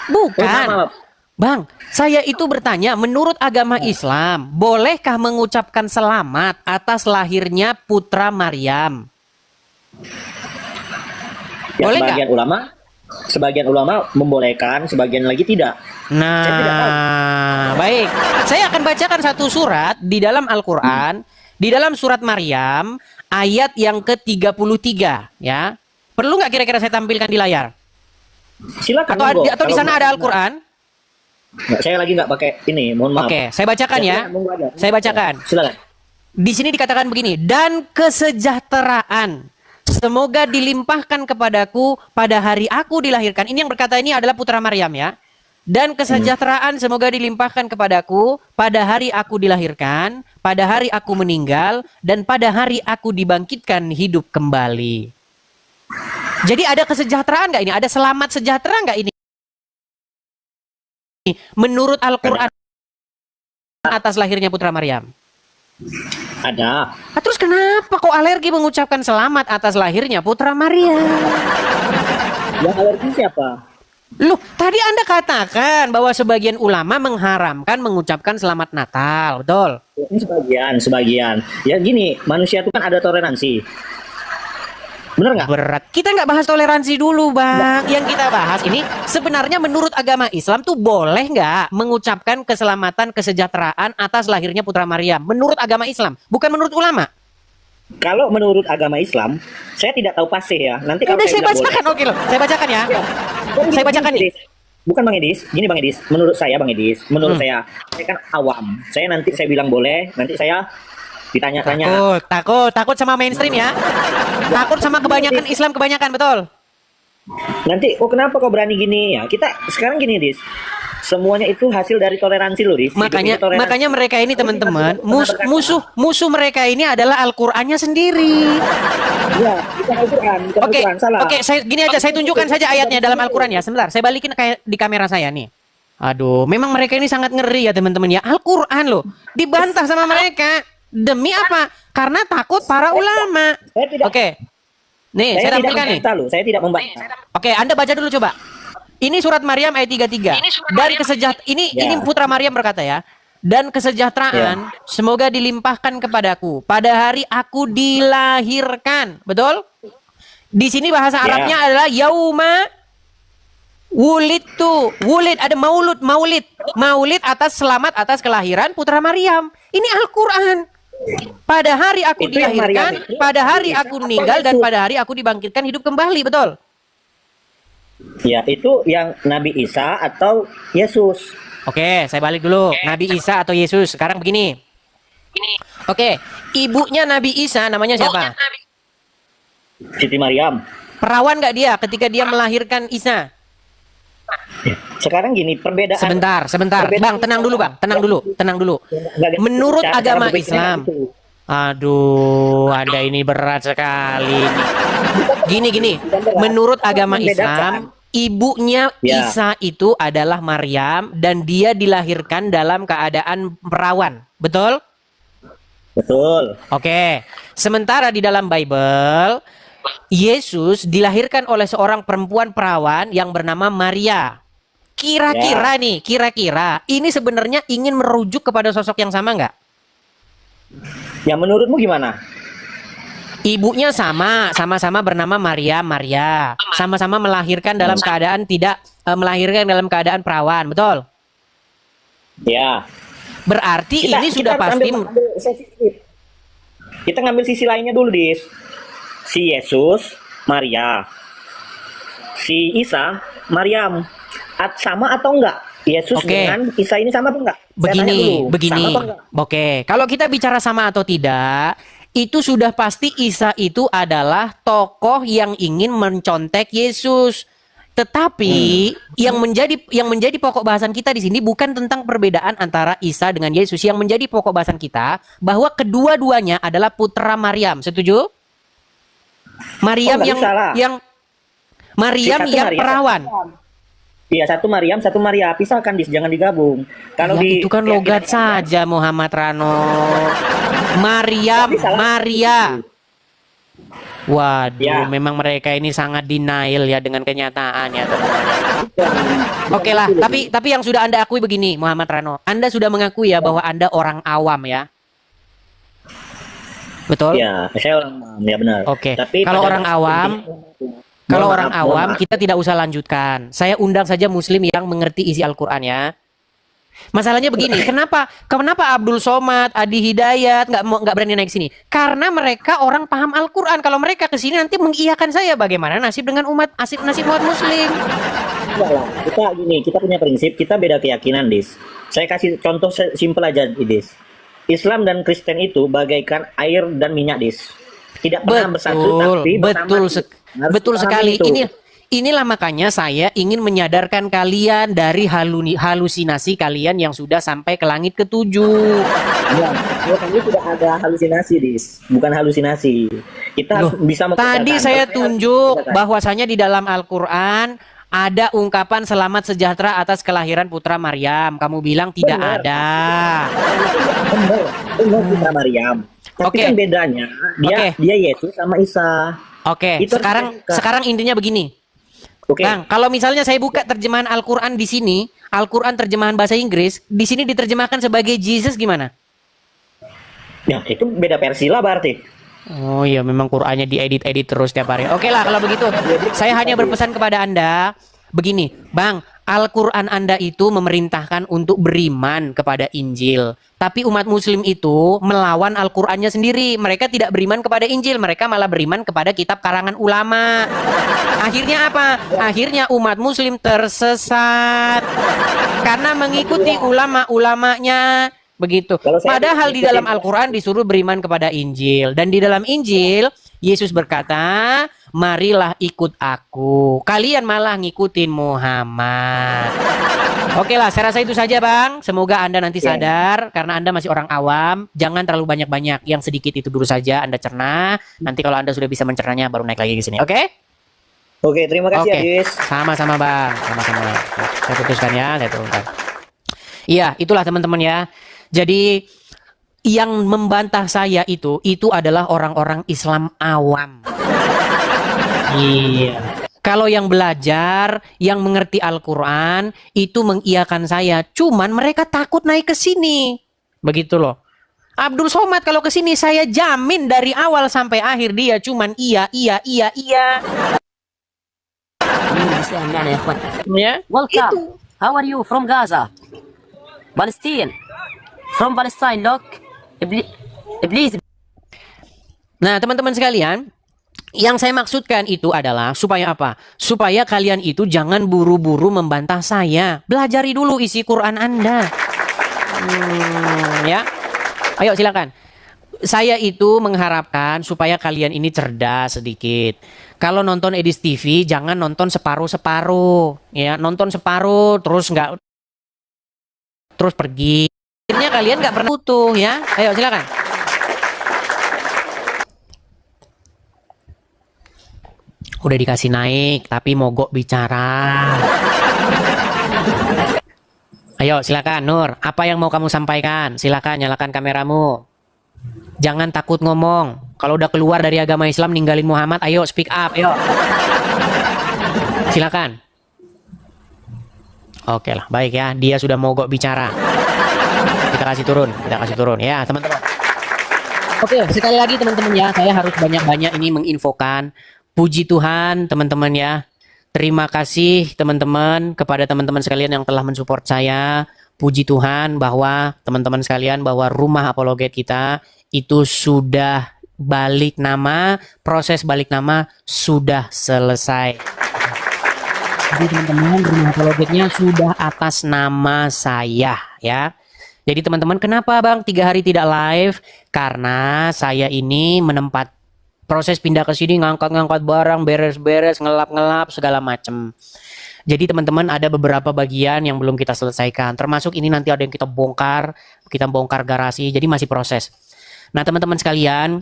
Bukan. Maaf. Bang, saya itu bertanya, menurut agama Islam, bolehkah mengucapkan selamat atas lahirnya putra Maryam? Ya, Boleh nggak? sebagian ulama membolehkan, sebagian lagi tidak. Saya tidak tahu. Nah, baik. Saya akan bacakan satu surat di dalam Al-Quran, di dalam surat Maryam, ayat yang ke-33, ya. Perlu nggak kira-kira saya tampilkan di layar? Silakan. Atau monggo. di Kalau sana ada Al-Quran? Nggak, saya lagi nggak pakai ini, mohon maaf. Oke, saya bacakan ya. Monggo aja. Saya bacakan. Silakan. Di sini dikatakan begini, dan kesejahteraan semoga dilimpahkan kepadaku pada hari aku dilahirkan. Ini yang berkata ini adalah putra Maryam ya. Dan kesejahteraan semoga dilimpahkan kepadaku pada hari aku dilahirkan, pada hari aku meninggal, dan pada hari aku dibangkitkan hidup kembali. Jadi ada kesejahteraan nggak ini? Ada selamat sejahtera nggak ini? Menurut Al-Quran atas lahirnya putra Maryam. Ada. Nah, terus kenapa kok alergi mengucapkan selamat atas lahirnya putra Maryam? Yang alergi siapa? Loh, tadi Anda katakan bahwa sebagian ulama mengharamkan mengucapkan selamat Natal, betul? Ini sebagian. Ya gini, manusia itu kan ada toleransi. Bener nggak? Berat. Kita nggak bahas toleransi dulu, Bang. Yang kita bahas ini sebenarnya menurut agama Islam tuh boleh nggak mengucapkan keselamatan, kesejahteraan atas lahirnya putra Maryam? Menurut agama Islam, bukan menurut ulama. Kalau menurut agama Islam, saya tidak tahu pasti ya. Nanti kalau Udah saya bilang bacakan, boleh, oke loh. Saya bacakan ya. Saya bacakan nih. Edis. Bukan Bang Edis, gini Bang Edis. Menurut saya Bang Edis, menurut saya kan awam. Nanti saya bilang boleh, nanti saya ditanya-tanya. Takut sama mainstream ya. Takut sama kebanyakan Islam kebanyakan, betul? Nanti, kenapa kau berani gini ya? Kita sekarang gini, Dis. Semuanya itu hasil dari toleransi loh, Dis. Makanya mereka ini teman-teman, musuh mereka ini adalah Al-Qur'annya sendiri. Ya, bukan Al-Quran, Oke, Al-Quran, salah. oke, gini aja, saya tunjukkan saja ayatnya dalam Al-Quran ya. Sebentar, saya balikin kayak di kamera saya nih. Aduh, memang mereka ini sangat ngeri ya teman-teman ya. Al-Quran loh, dibantah sama mereka. Demi apa? Karena takut para ulama. Oke. Nih, saya tampilkan nih. Saya tidak membantah. Oke, Anda baca dulu coba. Ini surat Maryam ayat 33. Dan ini putra Maryam berkata ya. Dan kesejahteraan semoga dilimpahkan kepadaku pada hari aku dilahirkan. Betul? Di sini bahasa Arabnya adalah yauma wulidtu. Wulid ada maulid atas selamat atas kelahiran putra Maryam. Ini Al-Qur'an. Pada hari aku dilahirkan, pada hari aku meninggal, dan pada hari aku dibangkitkan hidup kembali, betul? Ya, itu yang Nabi Isa atau Yesus. Oke, saya balik dulu. Nabi Isa atau Yesus. Sekarang begini. Oke, ibunya Nabi Isa namanya siapa? Siti Maryam. Perawan nggak dia ketika dia melahirkan Isa? Sekarang gini, perbedaan. Sebentar. Bang, tenang dulu, Bang. Tenang dulu. Menurut agama Islam. Aduh, Anda ini berat sekali. Gini. Menurut agama Islam, ibunya Isa itu adalah Maryam dan dia dilahirkan dalam keadaan perawan. Betul? Betul. Oke. Sementara di dalam Bible, Yesus dilahirkan oleh seorang perempuan perawan yang bernama Maria. Kira-kira ini sebenarnya ingin merujuk kepada sosok yang sama nggak? Ya menurutmu gimana? Ibunya sama-sama bernama Maria. Sama-sama melahirkan dalam keadaan melahirkan dalam keadaan perawan, betul? Ya. Berarti ini sudah pasti. Kita ngambil sisi lainnya dulu, Dis. Si Yesus, Maria. Si Isa, Maryam. Sama atau enggak? Yesus dengan Isa ini sama atau enggak? Begini. Sama atau enggak? Oke, kalau kita bicara sama atau tidak, itu sudah pasti Isa itu adalah tokoh yang ingin mencontek Yesus. Tetapi yang menjadi pokok bahasan kita di sini bukan tentang perbedaan antara Isa dengan Yesus. Yang menjadi pokok bahasan kita bahwa kedua-duanya adalah putra Maryam. Setuju? Maryam Maryam yang perawan. Iya, satu Maryam, satu Maria. Pisahkan, jangan digabung. Kalau itu kan logat saja Muhammad Rano. Maria. Waduh, memang mereka ini sangat denial ya dengan kenyataan ya, teman-teman. Oke lah, tapi yang sudah Anda akui begini, Muhammad Rano. Anda sudah mengakui ya bahwa Anda orang awam ya. Betul? Ya, saya orang awam, ya benar. Oke. Tapi kalau orang awam kita tidak usah lanjutkan. Saya undang saja muslim yang mengerti isi Al-Qur'an ya. Masalahnya begini, kenapa Abdul Somad, Adi Hidayat nggak berani naik sini? Karena mereka orang paham Al-Qur'an. Kalau mereka ke sini nanti mengiyakan saya, bagaimana nasib dengan nasib umat muslim? Kita punya prinsip, kita beda keyakinan, Dis. Saya kasih contoh simpel aja, Dis. Islam dan Kristen itu bagaikan air dan minyak, Dis. Tidak pernah bersatu, tapi betul sekali. Inilah makanya saya ingin menyadarkan kalian dari halusinasi kalian yang sudah sampai ke langit ketujuh. Ya, kami tidak ada halusinasi, Dis. Bukan halusinasi. Kita harus bisa tadi saya tunjuk bahwasanya di dalam Al-Qur'an ada ungkapan selamat sejahtera atas kelahiran putra Maryam. Kamu bilang tidak ada. Benar putra Maryam. Tapi kan bedanya dia Yesus sama Isa. Sekarang intinya begini. Bang, kalau misalnya saya buka terjemahan Al-Qur'an di sini, Al-Qur'an terjemahan bahasa Inggris, di sini diterjemahkan sebagai Jesus gimana? Ya, itu beda versi lah berarti. Oh iya, memang Qur'annya diedit-edit terus tiap hari. Oke lah kalau begitu. Saya hanya berpesan kepada Anda begini, Bang, Al-Qur'an Anda itu memerintahkan untuk beriman kepada Injil. Tapi umat muslim itu melawan Al-Qur'annya sendiri. Mereka tidak beriman kepada Injil, mereka malah beriman kepada kitab karangan ulama. Akhirnya apa? Akhirnya umat muslim tersesat karena mengikuti ulama-ulamanya. Begitu. Padahal di dalam Al-Qur'an disuruh beriman kepada Injil. Dan di dalam Injil Yesus berkata, marilah ikut aku. Kalian malah ngikutin Muhammad. Oke lah, saya rasa itu saja Bang. Semoga Anda nanti sadar, karena Anda masih orang awam. Jangan terlalu banyak-banyak, yang sedikit itu dulu saja Anda cerna. Nanti kalau Anda sudah bisa mencernanya baru naik lagi ke sini. Oke? Oke, terima kasih Adis. Sama-sama Bang. Sama-sama. Saya putuskan ya, saya turunkan. Iya, itulah teman-teman ya. Jadi yang membantah saya itu adalah orang-orang Islam awam. Iya. Kalau yang belajar, yang mengerti Al-Qur'an itu mengiyakan saya. Cuman mereka takut naik ke sini. Begitu loh. Abdul Somad kalau ke sini saya jamin dari awal sampai akhir dia cuman iya. Ya. Welcome. How are you from Gaza? Palestine. From Palestine, look. Please. Nah, teman-teman sekalian, yang saya maksudkan itu adalah supaya apa? Supaya kalian itu jangan buru-buru membantah saya. Belajari dulu isi Quran Anda. Ya. Ayo silakan. saya itu mengharapkan supaya kalian ini cerdas sedikit. Kalau nonton Edis TV jangan nonton separuh-separuh, ya. Nonton separuh terus nggak terus pergi. Akhirnya kalian nggak pernah utuh, ya. Ayo silakan. Udah dikasih naik tapi mogok bicara. Ayo silakan Nur, apa yang mau kamu sampaikan? Silakan nyalakan kameramu. Jangan takut ngomong. Kalau udah keluar dari agama Islam ninggalin Muhammad, ayo speak up, ayo. Silakan. Oke lah, baik ya. Dia sudah mogok bicara. Kita kasih turun ya, teman-teman. Oke, sekali lagi teman-teman ya, saya harus banyak-banyak ini menginfokan. Puji Tuhan, teman-teman ya. Terima kasih teman-teman kepada teman-teman sekalian yang telah mensupport saya. Puji Tuhan bahwa teman-teman sekalian bahwa rumah apologet kita itu sudah balik nama, proses balik nama sudah selesai. Jadi teman-teman rumah apologetnya sudah atas nama saya ya. Jadi teman-teman kenapa Bang 3 hari tidak live? Karena saya ini menempat proses pindah ke sini, ngangkat-ngangkat barang, beres-beres, ngelap-ngelap, segala macem. Jadi teman-teman ada beberapa bagian yang belum kita selesaikan. Termasuk ini nanti ada yang kita bongkar garasi, jadi masih proses. Nah teman-teman sekalian,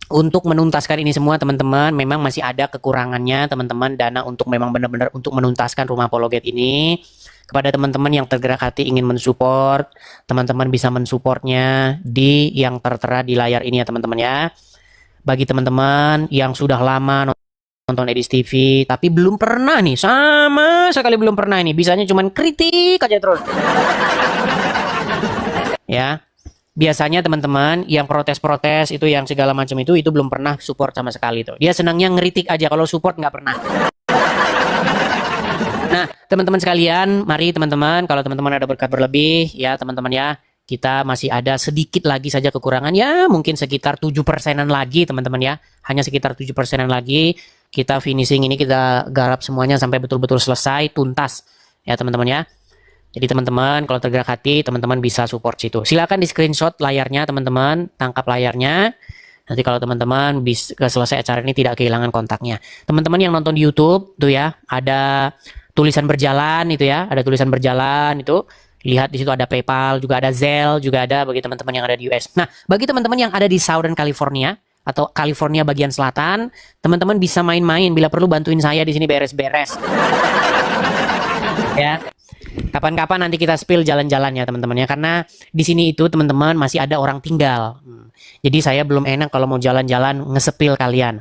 untuk menuntaskan ini semua teman-teman, memang masih ada kekurangannya teman-teman, dana untuk memang benar-benar untuk menuntaskan rumah apologet ini. Kepada teman-teman yang tergerak hati ingin mensupport, teman-teman bisa mensupportnya di yang tertera di layar ini ya teman-teman ya. Bagi teman-teman yang sudah lama nonton Edis TV tapi belum pernah nih, sama sekali belum pernah ini, bisanya cuman kritik aja terus. Ya. Biasanya teman-teman yang protes-protes itu yang segala macam itu belum pernah support sama sekali tuh. Dia senangnya ngeritik aja, kalau support nggak pernah. Nah, teman-teman sekalian, mari teman-teman, kalau teman-teman ada berkat berlebih ya teman-teman ya. Kita masih ada sedikit lagi saja kekurangan ya, mungkin sekitar 7%-an lagi teman-teman ya. Hanya sekitar 7%-an lagi. Kita finishing ini, kita garap semuanya sampai betul-betul selesai, tuntas ya teman-teman ya. Jadi teman-teman kalau tergerak hati, teman-teman bisa support situ. Silakan di screenshot layarnya teman-teman, tangkap layarnya. Nanti kalau teman-teman bisa selesai acara ini tidak kehilangan kontaknya. Teman-teman yang nonton di YouTube tuh ya, ada tulisan berjalan itu ya, ada tulisan berjalan itu. Lihat di situ ada PayPal, juga ada Zelle, juga ada bagi teman-teman yang ada di US. Nah, bagi teman-teman yang ada di Southern California atau California bagian selatan, teman-teman bisa main-main, bila perlu bantuin saya di sini beres-beres. Ya. Kapan-kapan nanti kita spill jalan-jalan ya teman-teman ya, karena di sini itu teman-teman masih ada orang tinggal. Jadi saya belum enak kalau mau jalan-jalan ngesepil kalian.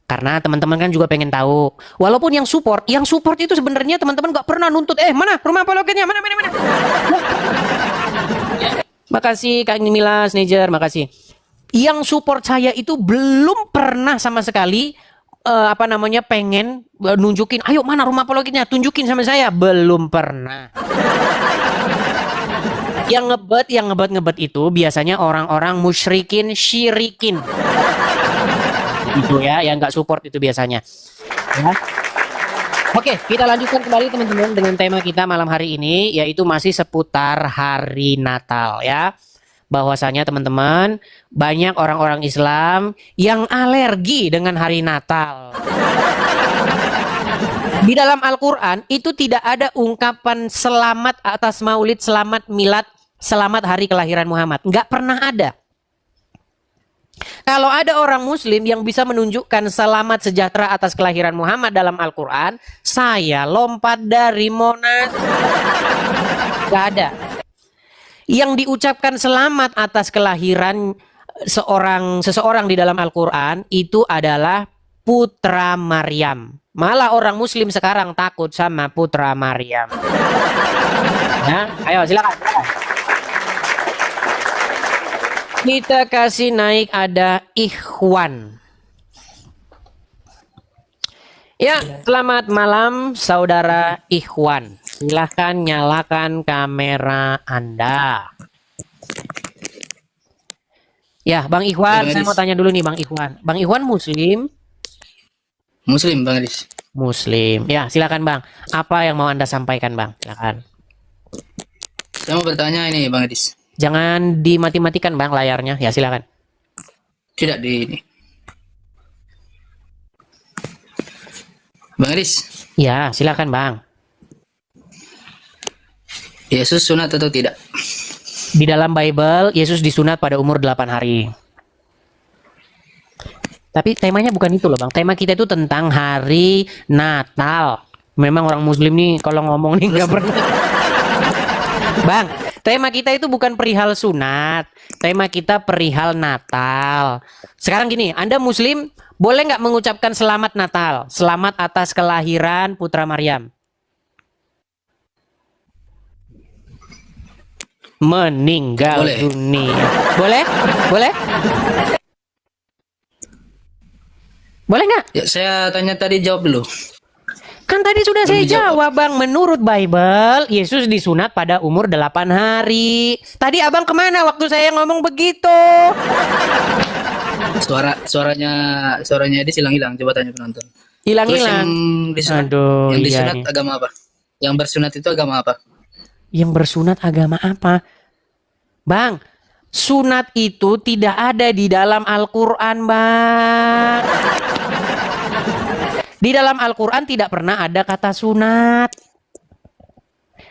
Karena teman-teman kan juga pengen tahu. Walaupun yang support itu sebenarnya teman-teman gak pernah nuntut. Mana rumah apologetnya? Mana? Makasih Kak Mila Snejer, makasih. Yang support saya itu belum pernah sama sekali pengen nunjukin, ayo mana rumah apologetnya, tunjukin sama saya. Belum pernah. Yang ngebet itu biasanya orang-orang musyrikin, syirikin. Itu ya, yang nggak support itu biasanya. Ya. Oke, kita lanjutkan kembali teman-teman dengan tema kita malam hari ini, yaitu masih seputar hari Natal ya. Bahwasanya teman-teman, banyak orang-orang Islam yang alergi dengan hari Natal. Di dalam Al-Quran itu tidak ada ungkapan selamat atas maulid, selamat milad, selamat hari kelahiran Muhammad. Nggak pernah ada. Kalau ada orang muslim yang bisa menunjukkan selamat sejahtera atas kelahiran Muhammad dalam Al-Quran, saya lompat dari Monas. Gak ada. Yang diucapkan selamat atas kelahiran seseorang di dalam Al-Quran itu adalah putra Maryam. Malah orang muslim sekarang takut sama putra Maryam. Ya, ayo silakan. Kita kasih naik ada Ikhwan. Ya, selamat malam saudara Ikhwan. Silahkan nyalakan kamera Anda. Ya, Bang Ikhwan, saya mau tanya dulu nih Bang Ikhwan. Bang Ikhwan Muslim? Muslim, Bang Edis. Muslim. Ya, silakan Bang. Apa yang mau Anda sampaikan, Bang? Silakan. Saya mau bertanya ini, Bang Edis. Jangan dimati-matikan Bang layarnya. Ya, silakan. Tidak di ini. Bang Aris, Ya, silakan Bang. Yesus sunat atau tidak? Di dalam Bible, Yesus disunat pada umur 8 hari. Tapi temanya bukan itu loh Bang. Tema kita itu tentang hari Natal. Memang orang Muslim nih kalau ngomong nih nggak pernah. Bang, tema kita itu bukan perihal sunat. Tema kita perihal Natal. Sekarang gini, Anda Muslim boleh nggak mengucapkan selamat Natal? Selamat atas kelahiran Putra Maryam. Meninggal Boleh. dunia. Boleh? Boleh? Boleh nggak? Ya, saya tanya tadi, jawab dulu. Kan tadi sudah saya Belum dijawab. jawab Bang. Menurut Bible, Yesus disunat pada umur 8 hari. Tadi Abang kemana waktu saya ngomong begitu? Suaranya Edis hilang-hilang. Coba tanya penonton. Terus yang Hilang-hilang. disunat, Aduh, yang iya disunat nih. agama apa? Yang bersunat itu agama apa? Yang bersunat agama apa? Bang, sunat itu tidak ada di dalam Al-Quran, Bang. Di dalam Al-Quran tidak pernah ada kata sunat.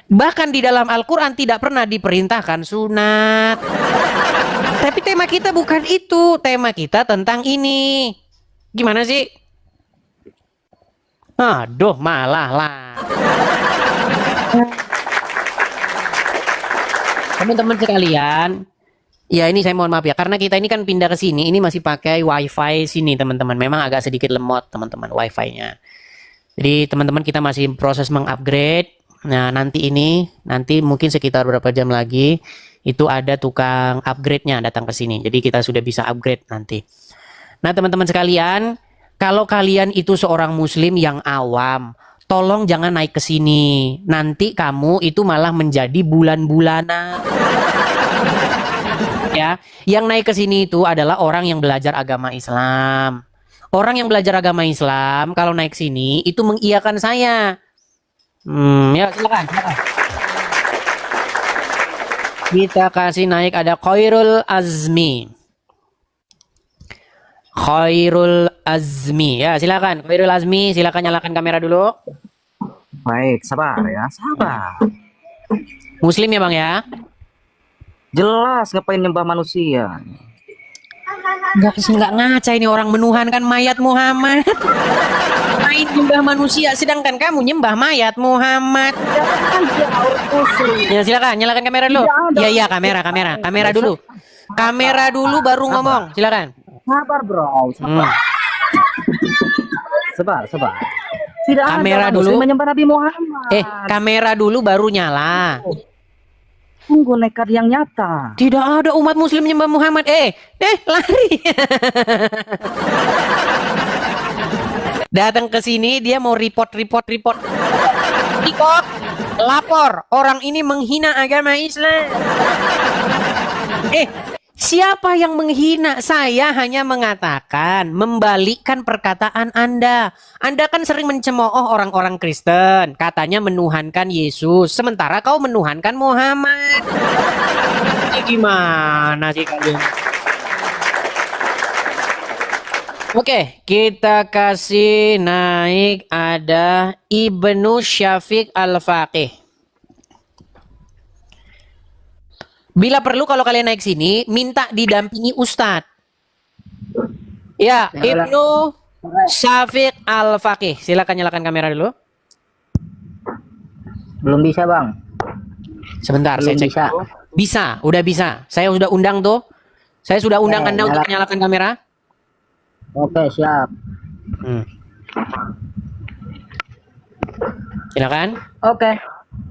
Bahkan di dalam Al-Quran tidak pernah diperintahkan sunat. Tapi tema kita bukan itu. Tema kita tentang ini. Gimana sih? Aduh, malah lah. Teman-teman sekalian, ya ini saya mohon maaf ya, karena kita ini kan pindah ke sini, ini masih pakai wifi sini teman-teman. Memang agak sedikit lemot teman-teman wifi-nya. Jadi teman-teman kita masih proses mengupgrade. Nah nanti mungkin sekitar berapa jam lagi, itu ada tukang upgrade-nya datang ke sini. Jadi kita sudah bisa upgrade nanti. Nah teman-teman sekalian, kalau kalian itu seorang muslim yang awam, tolong jangan naik ke sini. Nanti kamu itu malah menjadi bulan-bulanan. Ya, yang naik ke sini itu adalah orang yang belajar agama Islam. Orang yang belajar agama Islam kalau naik sini itu mengiyakan saya. Ya silakan. Kita kasih naik ada Khairul Azmi. Khairul Azmi. Ya, silakan. Khairul Azmi, silakan nyalakan kamera dulu. Baik, sabar ya, sabar. Muslim ya, Bang ya? Jelas ngapain nyembah manusia. Enggak ngaca ini orang menuhankan mayat Muhammad. Main nyembah manusia sedangkan kamu nyembah mayat Muhammad. Ya, silakan nyalakan kamera dulu. Iya, kamera dulu. Kamera dulu baru ngomong. Silakan. Sabar bro, sabar. Sabar. Tidak Kamera ada dulu. Muslim menyembah Nabi Muhammad. Kamera dulu baru nyala. Tunggu nekat yang nyata. Tidak ada umat muslim menyembah Muhammad. Lari. Datang ke sini dia mau report. Lapor. Orang ini menghina agama Islam. Siapa yang menghina? Saya hanya mengatakan, membalikkan perkataan Anda. Anda kan sering mencemooh orang-orang Kristen. Katanya menuhankan Yesus. Sementara kau menuhankan Muhammad. Ini gimana sih kalian? Oke, kita kasih naik ada Ibnu Syafiq Al-Faqih. Bila perlu kalau kalian naik sini, minta didampingi Ustadz. Ya, Ibnu Syafiq Al-Faqih. Silakan nyalakan kamera dulu. Belum bisa bang. Sebentar, Belum saya cek. bisa. Bisa, udah bisa. Saya sudah undang tuh. Saya sudah undang Anda untuk menyalakan kamera. Oke siap. Silakan. Oke.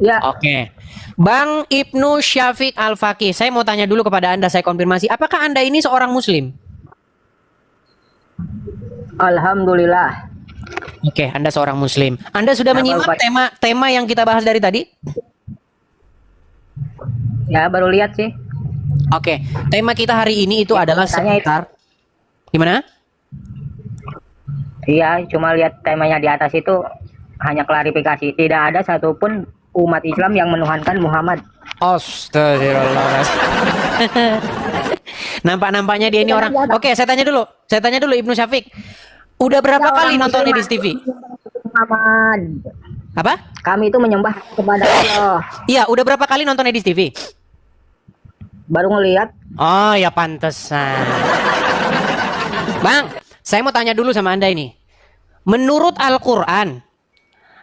Ya. Oke. Bang Ibnu Syafiq Al-Faqih, saya mau tanya dulu kepada Anda, saya konfirmasi. Apakah Anda ini seorang Muslim? Alhamdulillah. Oke, Anda seorang Muslim. Anda sudah menyimak tema yang kita bahas dari tadi? Ya baru lihat sih. Oke, tema kita hari ini itu adalah seputar gimana? Iya, cuma lihat temanya di atas itu hanya klarifikasi. Tidak ada satupun umat Islam yang menuhankan Muhammad. Astagfirullahaladzim. Nampak-nampaknya dia ini orang. Oke, saya tanya dulu. Ibnu Syafiq. Udah berapa kali nonton Edis TV? Muhammad. Apa? Kami itu menyembah kepada Allah. Iya, udah berapa kali nonton Edis TV? Baru ngelihat. Oh, ya pantesan. Bang, saya mau tanya dulu sama Anda ini. Menurut Al-Quran,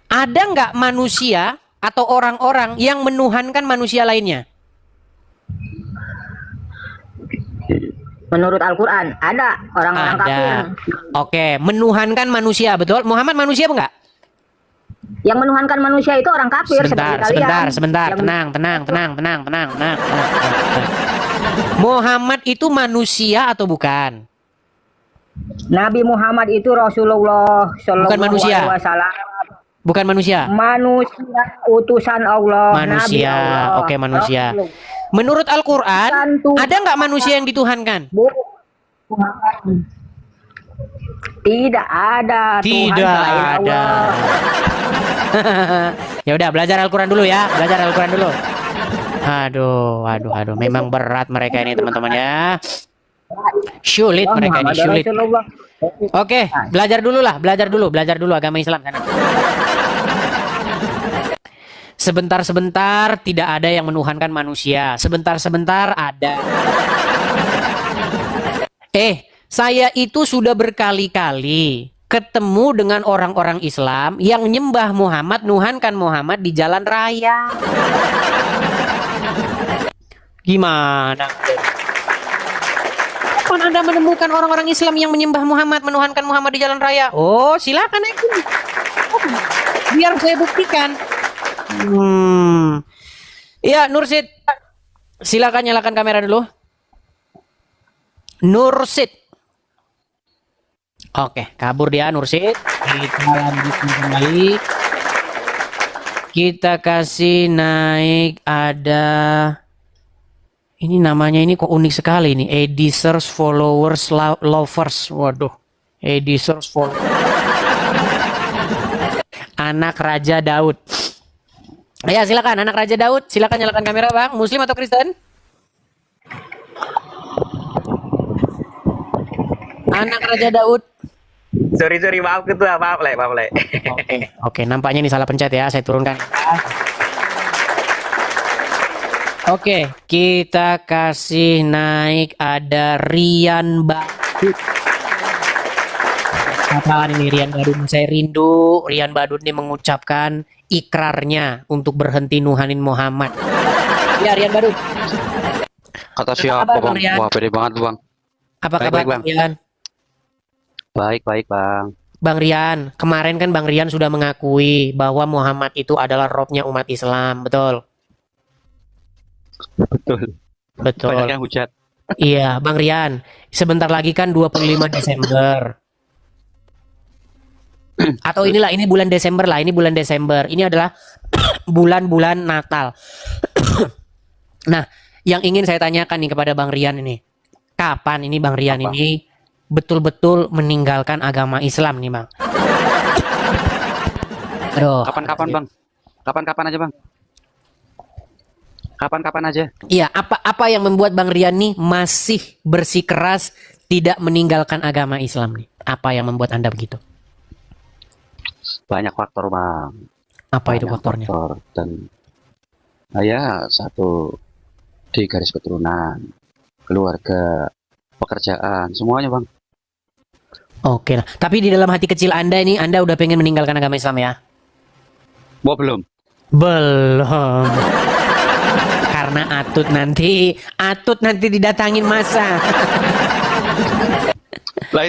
ada nggak manusia atau orang-orang yang menuhankan manusia lainnya? Menurut Al-Quran, ada orang-orang kafir. Oke, menuhankan manusia, betul? Muhammad manusia apa enggak? Yang menuhankan manusia itu orang kafir seperti kalian. Sebentar. Tenang. Muhammad itu manusia atau bukan? Nabi Muhammad itu Rasulullah Bukan manusia. Alaihi Wasallam. Bukan manusia. Manusia utusan Allah. Nabi Manusia. Allah. Oke, manusia. Menurut Al-Quran, ada nggak manusia yang dituhankan? Tidak ada. Tuhan Tidak selain ada. Allah. Ya udah, belajar Al-Quran dulu ya. Aduh. Memang berat mereka ini, teman-teman ya. Sulit mereka ini, sulit. Oke, belajar dulu agama Islam kan. Sebentar tidak ada yang menuhankan manusia. Sebentar ada. Saya itu sudah berkali-kali ketemu dengan orang-orang Islam yang nyembah Muhammad, nuhankan Muhammad di jalan raya. Gimana? Kapan Anda menemukan orang-orang Islam yang menyembah Muhammad, menuhankan Muhammad di jalan raya? Oh, silakan aja. Biar saya buktikan. Ya, Nursid. Silakan nyalakan kamera dulu. Nursid. Oke, kabur dia Nursid. Kita lanjutkan kembali. Kita kasih naik ada. Ini namanya ini kok unik sekali nih. Editors, followers, lovers. Waduh. Editors, followers. Anak Raja Daud. Ya silakan anak Raja Daud. Silakan nyalakan kamera bang. Muslim atau Kristen? Anak Raja Daud. Sorry maaf ketua, maaf le. Oke, nampaknya ini salah pencet ya. Saya turunkan. Oke, kita kasih naik ada Rian Badut. Apaan ini Rian Badut? Saya rindu Rian Badut ini mengucapkan ikrarnya untuk berhenti nuhanin Muhammad. Ya Rian Badut. Kata siapa bang? Wah pede banget bang. Apa kabar Bang Rian? Baik bang. Bang Rian, kemarin kan Bang Rian sudah mengakui bahwa Muhammad itu adalah robnya umat Islam, betul? Betul. Banyak yang hujat. Iya, Bang Rian. Sebentar lagi kan 25 Desember. Atau ini bulan Desember lah, ini bulan Desember. Ini adalah bulan-bulan Natal. Nah, yang ingin saya tanyakan nih kepada Bang Rian ini. Kapan ini Bang Rian ini betul-betul meninggalkan agama Islam nih, Bang? Aduh. Kapan-kapan, Bang? Kapan-kapan aja, Bang? Kapan-kapan aja. Iya, apa yang membuat Bang Rian nih masih bersikeras tidak meninggalkan agama Islam nih? Apa yang membuat Anda begitu? Banyak faktor, Bang. Apa itu faktornya? Dan saya satu di garis keturunan, keluarga, pekerjaan, semuanya, Bang. Oke lah. Tapi di dalam hati kecil Anda ini, Anda udah pengen meninggalkan agama Islam ya? Belum. Belum. Karena Atut nanti didatangin masa. Lah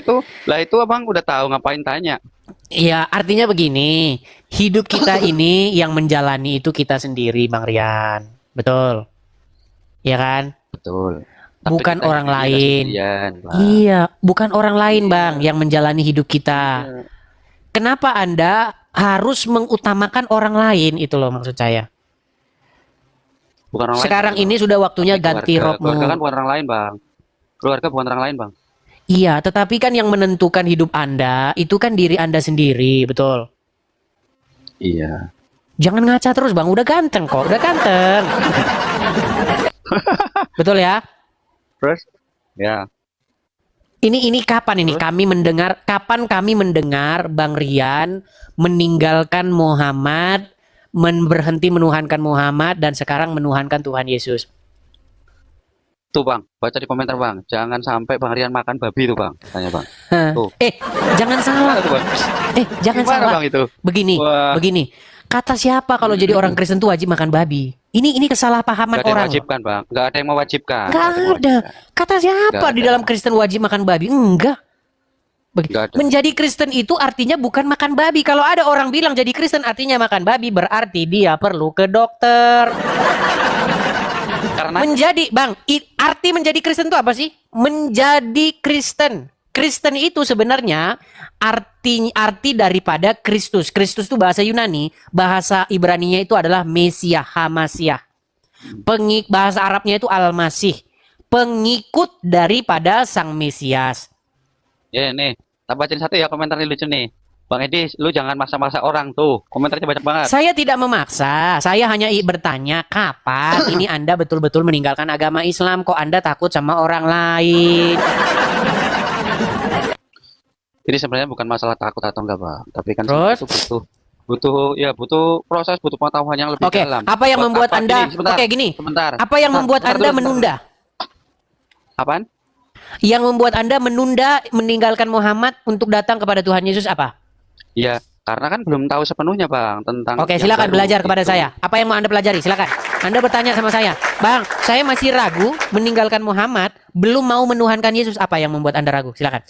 itu Abang udah tahu, ngapain tanya? Ya, artinya begini, hidup kita ini yang menjalani itu kita sendiri, Bang Rian. Betul. Ya kan? Betul. Bukan orang lain. Iya, bukan orang lain, Bang, yang menjalani hidup kita. Kenapa Anda harus mengutamakan orang lain, itu loh maksud saya. Bukan orang sekarang lain, ini sudah waktunya ganti robmu. Keluarga kan bukan orang lain, Bang. Keluarga bukan orang lain, Bang. Iya, tetapi kan yang menentukan hidup Anda itu kan diri Anda sendiri, betul? Iya. Jangan ngaca terus, Bang. Udah ganteng kok, udah ganteng. Betul ya? Terus? Ya. Ini kapan ini kapan kami mendengar Bang Rian meninggalkan Muhammad, berhenti menuhankan Muhammad dan sekarang menuhankan Tuhan Yesus? Tuh Bang, baca di komentar Bang. Jangan sampai Bang Rian makan babi tuh Bang. Tanya Bang. Tuh. Jangan salah. Tuh, Bang. Jangan Gimana, salah. Bang, itu? Begini. Kata siapa kalau jadi orang Kristen tuh wajib makan babi? Ini kesalahpahaman Gak ada yang orang. mewajibkan Bang. Gak ada yang mewajibkan. Nggak ada. Kata siapa di dalam Kristen wajib makan babi? Enggak. Menjadi Kristen itu artinya bukan makan babi. Kalau ada orang bilang jadi Kristen artinya makan babi, berarti dia perlu ke dokter. Karena Arti menjadi Kristen itu apa sih? Menjadi Kristen. Kristen itu sebenarnya arti daripada Kristus. Kristus itu bahasa Yunani, bahasa Ibraninya itu adalah Mesiah, Hamasiah. Bahasa Arabnya itu Al-Masih. Pengikut daripada Sang Mesias. ya nih, tak bacain satu ya komentar ini lucu nih. Bang Edi, lu jangan maksa-maksa orang tuh. Komentarnya banyak banget. Saya tidak memaksa. Saya hanya bertanya kapan ini Anda betul-betul meninggalkan agama Islam. Kok Anda takut sama orang lain? Jadi sebenarnya bukan masalah takut atau enggak Bang, tapi kan Terus? itu butuh proses, butuh pengetahuan yang lebih dalam. Apa yang membuat Anda Sebentar. Apa yang membuat Anda menunda? Apaan? Yang membuat Anda menunda meninggalkan Muhammad untuk datang kepada Tuhan Yesus apa? Ya, karena kan belum tahu sepenuhnya Bang tentang. Oke, silakan belajar kepada itu. saya. Apa yang mau Anda pelajari? Silakan. Anda bertanya sama saya, Bang, saya masih ragu meninggalkan Muhammad, belum mau menuhankan Yesus. Apa yang membuat Anda ragu? Silakan.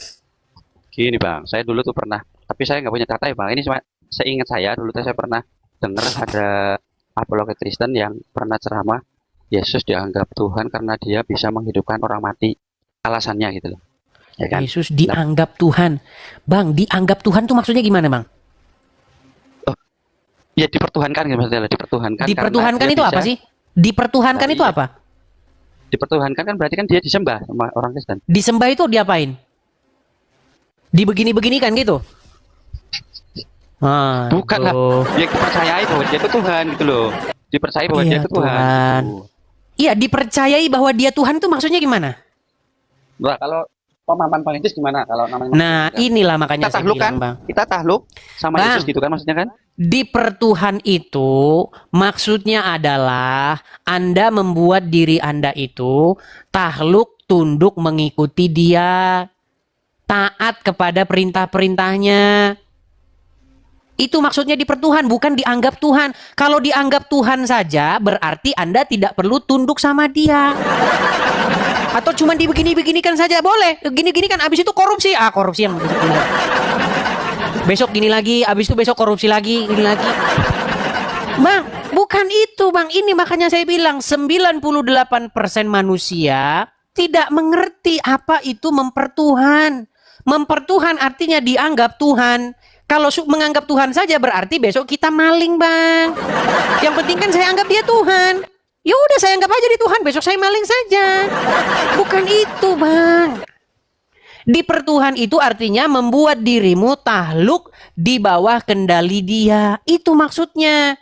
Gini Bang, saya dulu tuh pernah, tapi saya nggak punya data ya Bang. Ini cuma seingat saya dulu tuh saya pernah dengar ada apologet Kristen yang pernah ceramah Yesus dianggap Tuhan karena dia bisa menghidupkan orang mati. Alasannya gitu loh. Ya kan? Yesus dianggap Tuhan. Bang, dianggap Tuhan tuh maksudnya gimana, Bang? Ya dipertuhankan gitu maksudnya, dipertuhankan. Dipertuhankan itu apa sih? Dipertuhankan itu apa? Dipertuhankan kan berarti kan dia disembah sama orang Kristen. Disembah itu diapain? Dibegini-beginikan gitu? Bukan lah. Dia dipercayai bahwa dia itu Tuhan gitu loh. Dipercayai bahwa dia itu Tuhan. Iya, dipercayai bahwa dia Tuhan itu maksudnya gimana? Nah, kalau pemahaman Bang Yesus gimana kalau namanya? Nah, inilah makanya kita saya bilang, Bang. Kita tahluk sama Bang, Yesus gitu kan maksudnya kan? Dipertuhan itu maksudnya adalah Anda membuat diri Anda itu tahluk, tunduk mengikuti Dia, taat kepada perintah-perintahnya. Itu maksudnya dipertuhan, bukan dianggap Tuhan. Kalau dianggap Tuhan saja berarti Anda tidak perlu tunduk sama Dia. Atau cuma dibegini-beginikan saja boleh. Gini-gini kan abis itu korupsi. Korupsi yang besok gini lagi, abis itu besok korupsi lagi, gini lagi. Bang, bukan itu Bang. Ini makanya saya bilang 98% manusia tidak mengerti apa itu mempertuhan. Mempertuhan artinya dianggap Tuhan. Kalau menganggap Tuhan saja berarti besok kita maling Bang. Yang penting kan saya anggap dia Tuhan. Ya udah saya anggap aja di Tuhan, besok saya maling saja. Bukan itu Bang. Dipertuhan itu artinya membuat dirimu tahluk di bawah kendali Dia. Itu maksudnya.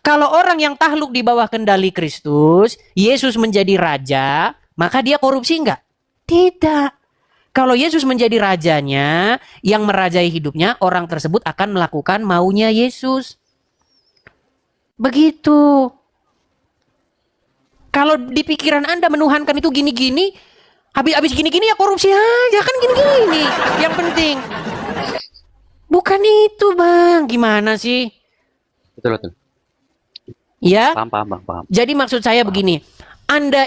Kalau orang yang tahluk di bawah kendali Kristus, Yesus menjadi raja, maka dia korupsi enggak? Tidak. Kalau Yesus menjadi rajanya, yang merajai hidupnya, orang tersebut akan melakukan maunya Yesus. Begitu. Kalau di pikiran Anda menuhankan itu gini-gini, habis gini-gini ya korupsi aja kan gini-gini. Yang penting. Bukan itu Bang. Gimana sih? Betul. Ya? Paham. Jadi maksud saya begini. Anda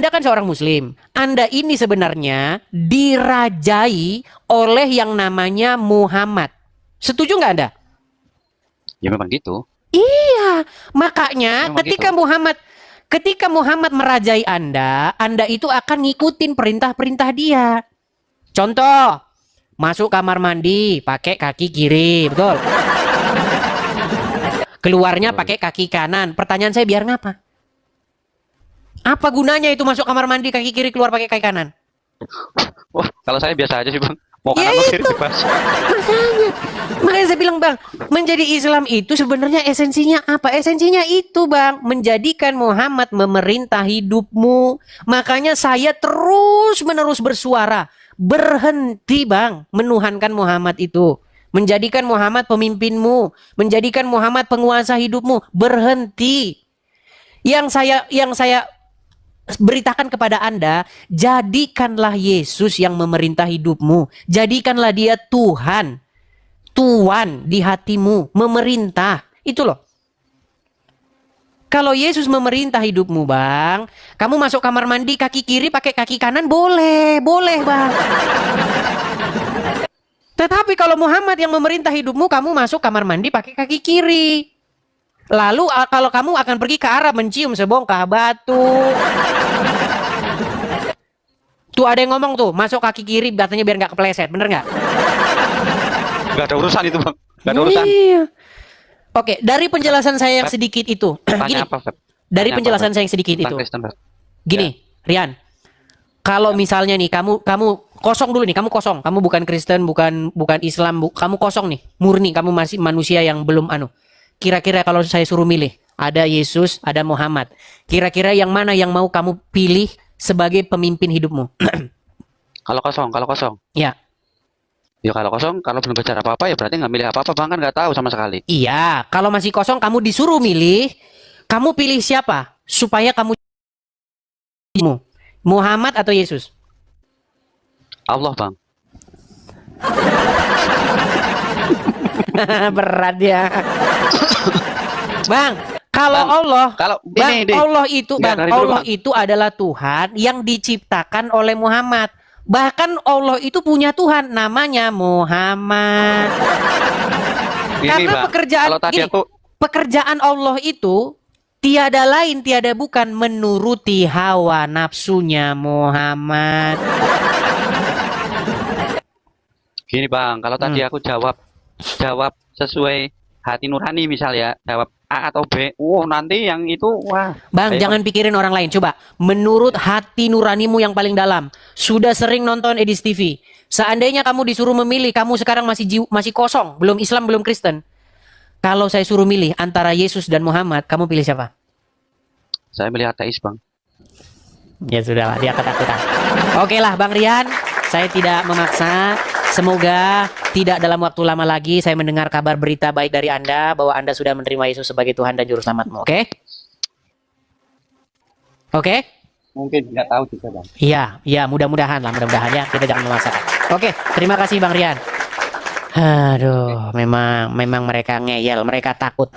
kan seorang Muslim. Anda ini sebenarnya dirajai oleh yang namanya Muhammad. Setuju nggak Anda? Ya memang gitu. Iya. Makanya Memang ketika Muhammad merajai Anda itu akan ngikutin perintah-perintah dia. Contoh, masuk kamar mandi pakai kaki kiri, betul? Keluarnya pakai kaki kanan. Pertanyaan saya biar ngapa? Apa gunanya itu masuk kamar mandi kaki kiri keluar pakai kaki kanan? Wah, kalau saya biasa aja sih Bang. Mau Ya kanan mau kiri itu. bebas. Makanya saya bilang Bang, menjadi Islam itu sebenarnya esensinya apa? Esensinya itu Bang, menjadikan Muhammad memerintah hidupmu. Makanya saya terus menerus bersuara, berhenti Bang menuhankan Muhammad itu. Menjadikan Muhammad pemimpinmu, menjadikan Muhammad penguasa hidupmu, berhenti. Yang saya beritakan kepada Anda, jadikanlah Yesus yang memerintah hidupmu. Jadikanlah dia Tuhan, Tuan di hatimu, memerintah. Itu loh. Kalau Yesus memerintah hidupmu, Bang, kamu masuk kamar mandi kaki kiri pakai kaki kanan boleh, boleh, Bang. Tetapi kalau Muhammad yang memerintah hidupmu, kamu masuk kamar mandi pakai kaki kiri. Lalu kalau kamu akan pergi ke Arab mencium sebongkah batu. Tuh ada yang ngomong tuh, masuk kaki kiri katanya biar nggak kepleset, bener nggak? Nggak ada urusan itu bang, nggak ada urusan. Iya. Oke, dari penjelasan saya yang sedikit itu, gini, Tanya apa, Feb? dari Tanya penjelasan apa, saya yang sedikit Tentang itu, Kristen, Feb? gini, Rian, kalau misalnya nih kamu kosong dulu nih, kamu kosong, kamu bukan Kristen, bukan Islam, kamu kosong nih, murni, kamu masih manusia yang belum Kira-kira kalau saya suruh milih, ada Yesus, ada Muhammad. Kira-kira yang mana yang mau kamu pilih sebagai pemimpin hidupmu? Kalau kosong. Ya. Ya kalau kosong, kalau belum belajar apa-apa ya berarti nggak milih apa-apa, bang, kan nggak tahu sama sekali. Iya, kalau masih kosong kamu disuruh milih, kamu pilih siapa? Supaya kamu Muhammad atau Yesus? Allah, bang. Berat ya. Bang, kalau Bang, Allah, kalau Bang, ini, Allah itu, Nggak, Bang, dari dulu, Allah Bang. itu adalah Tuhan yang diciptakan oleh Muhammad. Bahkan Allah itu punya Tuhan namanya Muhammad. Gini, Karena bang, pekerjaan kalau tadi gini, aku pekerjaan Allah itu tiada lain tiada bukan menuruti hawa nafsunya Muhammad. gini bang, kalau tadi aku jawab sesuai hati nurani misal ya, jawab A atau B, nanti yang itu wah. Bang, Ayo, jangan pikirin orang lain. Coba, menurut hati nuranimu yang paling dalam. Sudah sering nonton Edis TV. Seandainya kamu disuruh memilih, kamu sekarang masih kosong, belum Islam, belum Kristen. Kalau saya suruh milih antara Yesus dan Muhammad, kamu pilih siapa? Saya melihat ateis bang. Ya sudahlah, dia ketakutan. Oke lah, Bang Rian, saya tidak memaksa. Semoga tidak dalam waktu lama lagi saya mendengar kabar berita baik dari Anda bahwa Anda sudah menerima Yesus sebagai Tuhan dan Juru Selamatmu. Oke? Oke? Mungkin nggak tahu juga bang. Iya, mudah-mudahan lah, mudah-mudahan ya. Kita jangan memaksakan. Oke, terima kasih Bang Rian. Aduh, memang mereka ngeyel, mereka takut.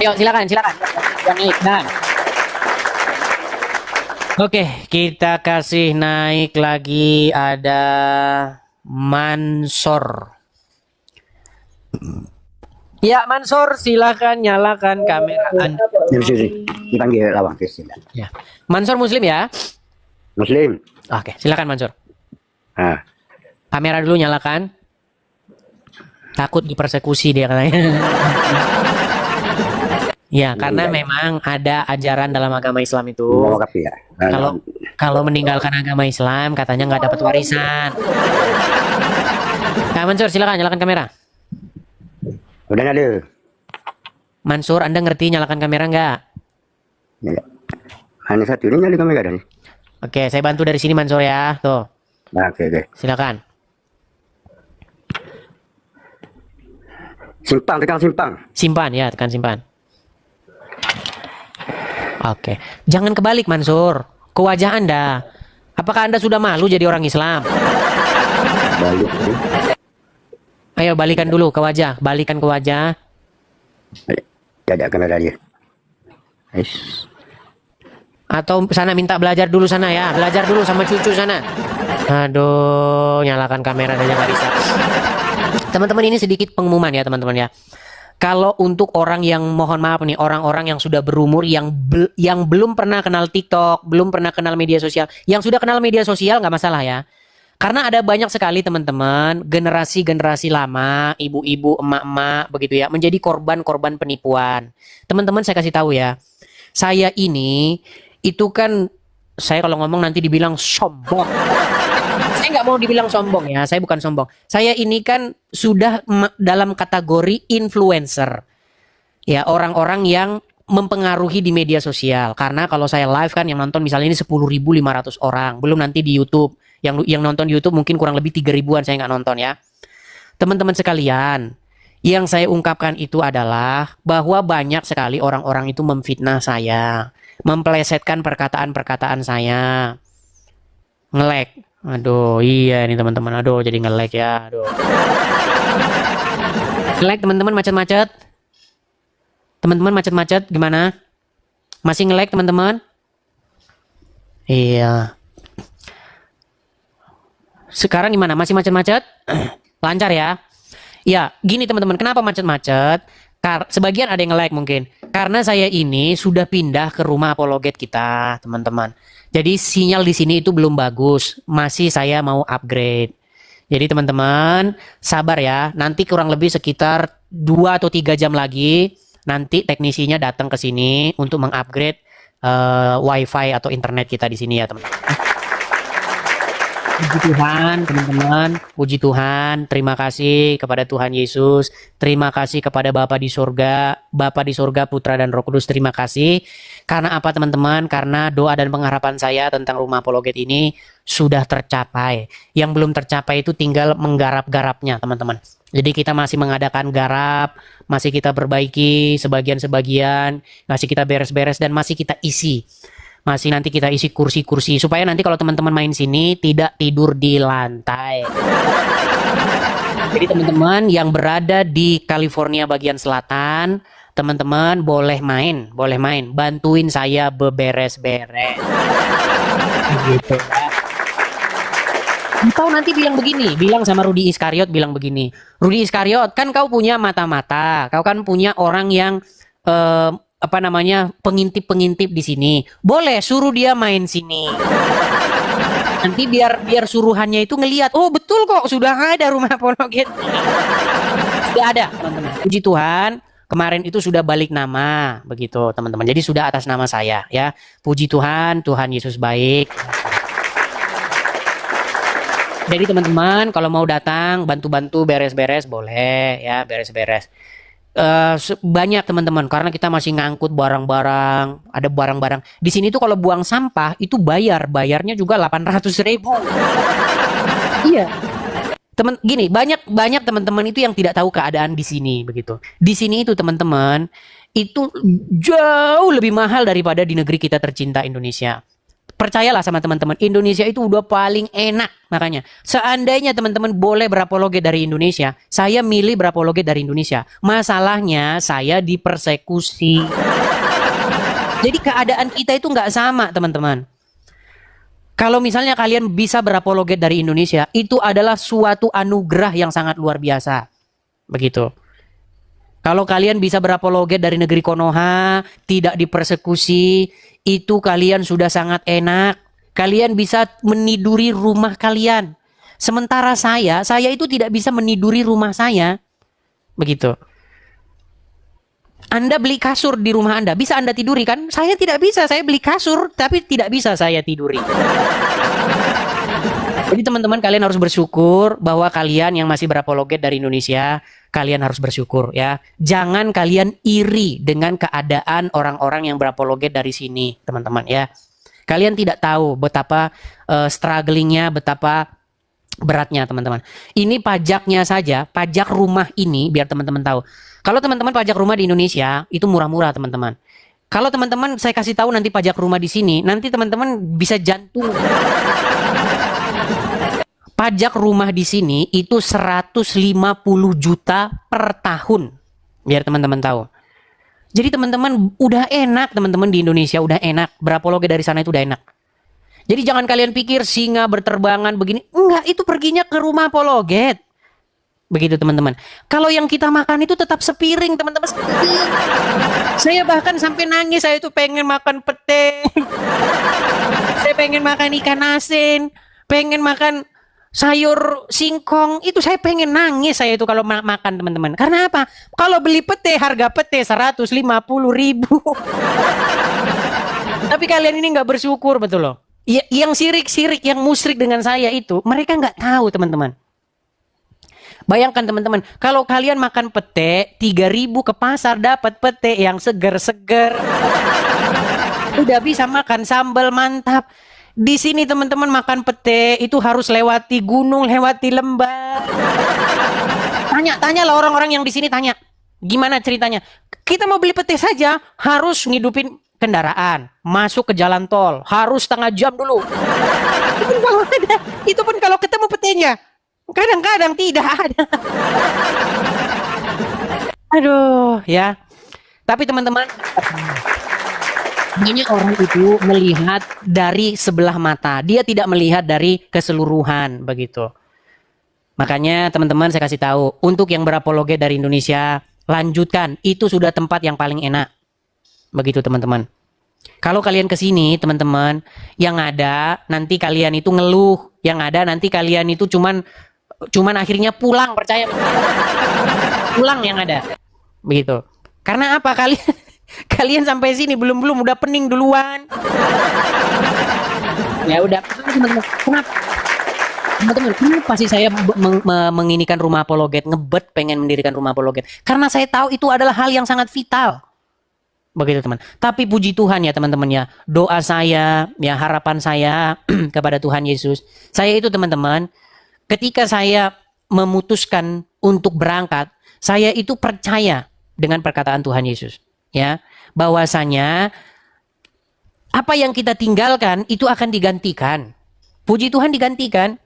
Yuk, silakan. Yang naik, dan. Oke, kita kasih naik lagi ada Mansor. Ya, Mansor, silakan nyalakan kamera Anda. Dipanggil lawang Kristen. Ya. Mansor Muslim ya? Muslim. Oke, silakan Mansor. Ah, Kamera dulu nyalakan. Takut dipersekusi dia katanya. Ya, karena memang ada ajaran dalam agama Islam itu. tapi ya. Kalau meninggalkan agama Islam katanya nggak dapat warisan. Nah, Mansur silakan nyalakan kamera. Udah nyala. Mansur, Anda ngerti nyalakan kamera nggak? Ya. Hanya satu ini nyala kamera nih. Oke, saya bantu dari sini Mansur ya. Tuh, Nah, oke. silakan. Tekan simpang. Simpan ya, tekan simpan. Oke, jangan kebalik Mansur. Ke wajah Anda. Apakah Anda sudah malu jadi orang Islam? Balik. Ayo balikan dulu ke wajah, balikan ke wajah. Ada kamera dia. Atau sana minta belajar dulu sana ya, belajar dulu sama cucu sana. Aduh, nyalakan kamera aja nggak bisa. Teman-teman, ini sedikit pengumuman ya teman-teman ya. Kalau untuk orang yang mohon maaf nih, orang-orang yang sudah berumur yang belum pernah kenal TikTok, belum pernah kenal media sosial, yang sudah kenal media sosial nggak masalah ya. Karena ada banyak sekali teman-teman generasi-generasi lama, ibu-ibu, emak-emak begitu ya, menjadi korban-korban penipuan. Teman-teman saya kasih tahu ya. Saya ini itu kan saya kalau ngomong nanti dibilang sombong. Saya nggak mau dibilang sombong ya, saya bukan sombong. Saya ini kan sudah dalam kategori influencer. Ya, orang-orang yang mempengaruhi di media sosial. Karena kalau saya live kan yang nonton misalnya ini 10.500 orang, belum nanti di YouTube. Yang nonton di YouTube mungkin kurang lebih 3 ribuan, saya nggak nonton ya. Teman-teman sekalian, yang saya ungkapkan itu adalah bahwa banyak sekali orang-orang itu memfitnah saya, memplesetkan perkataan-perkataan saya. Nge-lag. Aduh, iya nih teman-teman. Aduh, jadi nge-lag ya. Aduh. Nge-lag teman-teman, macet-macet. Teman-teman macet-macet gimana? Masih nge-lag teman-teman? Iya. Sekarang gimana? Masih macet-macet? Lancar ya? Ya, gini teman-teman, kenapa macet-macet? Sebagian ada yang nge-like mungkin. Karena saya ini sudah pindah ke rumah apologet kita, teman-teman. Jadi sinyal di sini itu belum bagus. Masih saya mau upgrade. Jadi teman-teman, sabar ya. Nanti kurang lebih sekitar 2 atau 3 jam lagi, nanti teknisinya datang ke sini untuk mengupgrade wifi atau internet kita di sini ya, teman-teman. Puji Tuhan, teman-teman. Puji Tuhan. Terima kasih kepada Tuhan Yesus. Terima kasih kepada Bapa di surga. Bapa di surga, Putra dan Roh Kudus. Terima kasih. Karena apa, teman-teman? Karena doa dan pengharapan saya tentang rumah apologet ini sudah tercapai. Yang belum tercapai itu tinggal menggarap-garapnya, teman-teman. Jadi kita masih mengadakan garap, masih kita perbaiki sebagian-sebagian, masih kita beres-beres dan masih kita isi. Masih nanti kita isi kursi-kursi supaya nanti kalau teman-teman main sini tidak tidur di lantai. Jadi teman-teman yang berada di California bagian selatan, teman-teman boleh main, bantuin saya beberes-beres. Gitu ya. Kau nanti bilang sama Rudy Iskariot bilang begini, Rudy Iskariot, kan kau punya mata-mata, kau kan punya orang yang pengintip-pengintip di sini. Boleh suruh dia main sini. Nanti biar suruhannya itu ngelihat, oh betul kok sudah ada rumah apologet. Sudah ada, teman-teman. Puji Tuhan, kemarin itu sudah balik nama, begitu, teman-teman. Jadi sudah atas nama saya, ya. Puji Tuhan, Tuhan Yesus baik. Jadi teman-teman, kalau mau datang bantu-bantu beres-beres boleh, ya, beres-beres. Banyak teman-teman karena kita masih ngangkut barang-barang, ada barang-barang di sini tuh kalau buang sampah itu bayarnya juga 800.000. Iya gini, banyak teman-teman itu yang tidak tahu keadaan di sini begitu. Di sini itu teman-teman itu jauh lebih mahal daripada di negeri kita tercinta Indonesia. Percayalah sama teman-teman, Indonesia itu udah paling enak. Makanya, seandainya teman-teman boleh berapologet dari Indonesia, saya milih berapologet dari Indonesia. Masalahnya, saya dipersekusi. Jadi keadaan kita itu nggak sama, teman-teman. Kalau misalnya kalian bisa berapologet dari Indonesia, itu adalah suatu anugerah yang sangat luar biasa. Begitu. Kalau kalian bisa berapologet dari negeri Konoha, tidak dipersekusi, itu kalian sudah sangat enak. Kalian bisa meniduri rumah kalian. Sementara saya itu tidak bisa meniduri rumah saya. Begitu. Anda beli kasur di rumah Anda, bisa Anda tiduri kan? Saya tidak bisa, saya beli kasur, tapi tidak bisa saya tiduri. Jadi teman-teman kalian harus bersyukur bahwa kalian yang masih berapologet dari Indonesia, kalian harus bersyukur ya. Jangan kalian iri dengan keadaan orang-orang yang berapologet dari sini, teman-teman ya. Kalian tidak tahu betapa strugglingnya, betapa beratnya teman-teman. Ini pajaknya saja, pajak rumah ini biar teman-teman tahu. Kalau teman-teman pajak rumah di Indonesia itu murah-murah teman-teman. Kalau teman-teman saya kasih tahu nanti pajak rumah di sini, nanti teman-teman bisa jantung. Pajak rumah di sini itu 150 juta per tahun. Biar teman-teman tahu. Jadi teman-teman udah enak, teman-teman di Indonesia udah enak. Berapologet dari sana itu udah enak. Jadi jangan kalian pikir singa berterbangan begini. Enggak, itu perginya ke rumah apologet. Begitu teman-teman. Kalau yang kita makan itu tetap sepiring, teman-teman. Saya bahkan sampai nangis, saya itu pengen makan pete. Saya pengen makan ikan asin, pengen makan sayur singkong, itu saya pengen nangis saya itu kalau makan teman-teman. Karena apa? Kalau beli pete, harga pete 150.000. Tapi kalian ini nggak bersyukur, betul loh. yang sirik-sirik, yang musyrik dengan saya itu, mereka nggak tahu teman-teman. Bayangkan teman-teman, kalau kalian makan pete 3.000 ke pasar dapat pete yang seger-seger. Udah bisa makan sambal mantap. Di sini teman-teman makan pete itu harus lewati gunung, lewati lembah. Tanya lah orang-orang yang di sini tanya. Gimana ceritanya? Kita mau beli pete saja harus ngidupin kendaraan, masuk ke jalan tol, harus setengah jam dulu. Itu pun kalau ketemu petenya. Kadang-kadang tidak ada. Aduh, ya. Tapi teman-teman, banyak orang itu melihat dari sebelah mata. Dia tidak melihat dari keseluruhan begitu. Makanya teman-teman saya kasih tahu, untuk yang berapologet dari Indonesia, lanjutkan. Itu sudah tempat yang paling enak. Begitu teman-teman. Kalau kalian ke sini, teman-teman, yang ada nanti kalian itu ngeluh, yang ada nanti kalian itu cuman akhirnya pulang, percaya. Pulang yang ada. Begitu. Karena apa? Kalian sampai sini belum udah pening duluan. Ya udah. Kenapa sih saya menginikan rumah apologet, ngebet pengen mendirikan rumah apologet? Karena saya tahu itu adalah hal yang sangat vital. Begitu teman. Tapi puji Tuhan ya teman-teman ya, doa saya, ya harapan saya kepada Tuhan Yesus. Saya itu teman-teman, ketika saya memutuskan untuk berangkat, saya itu percaya dengan perkataan Tuhan Yesus. Ya, bahwasanya apa yang kita tinggalkan itu akan digantikan. Puji Tuhan digantikan.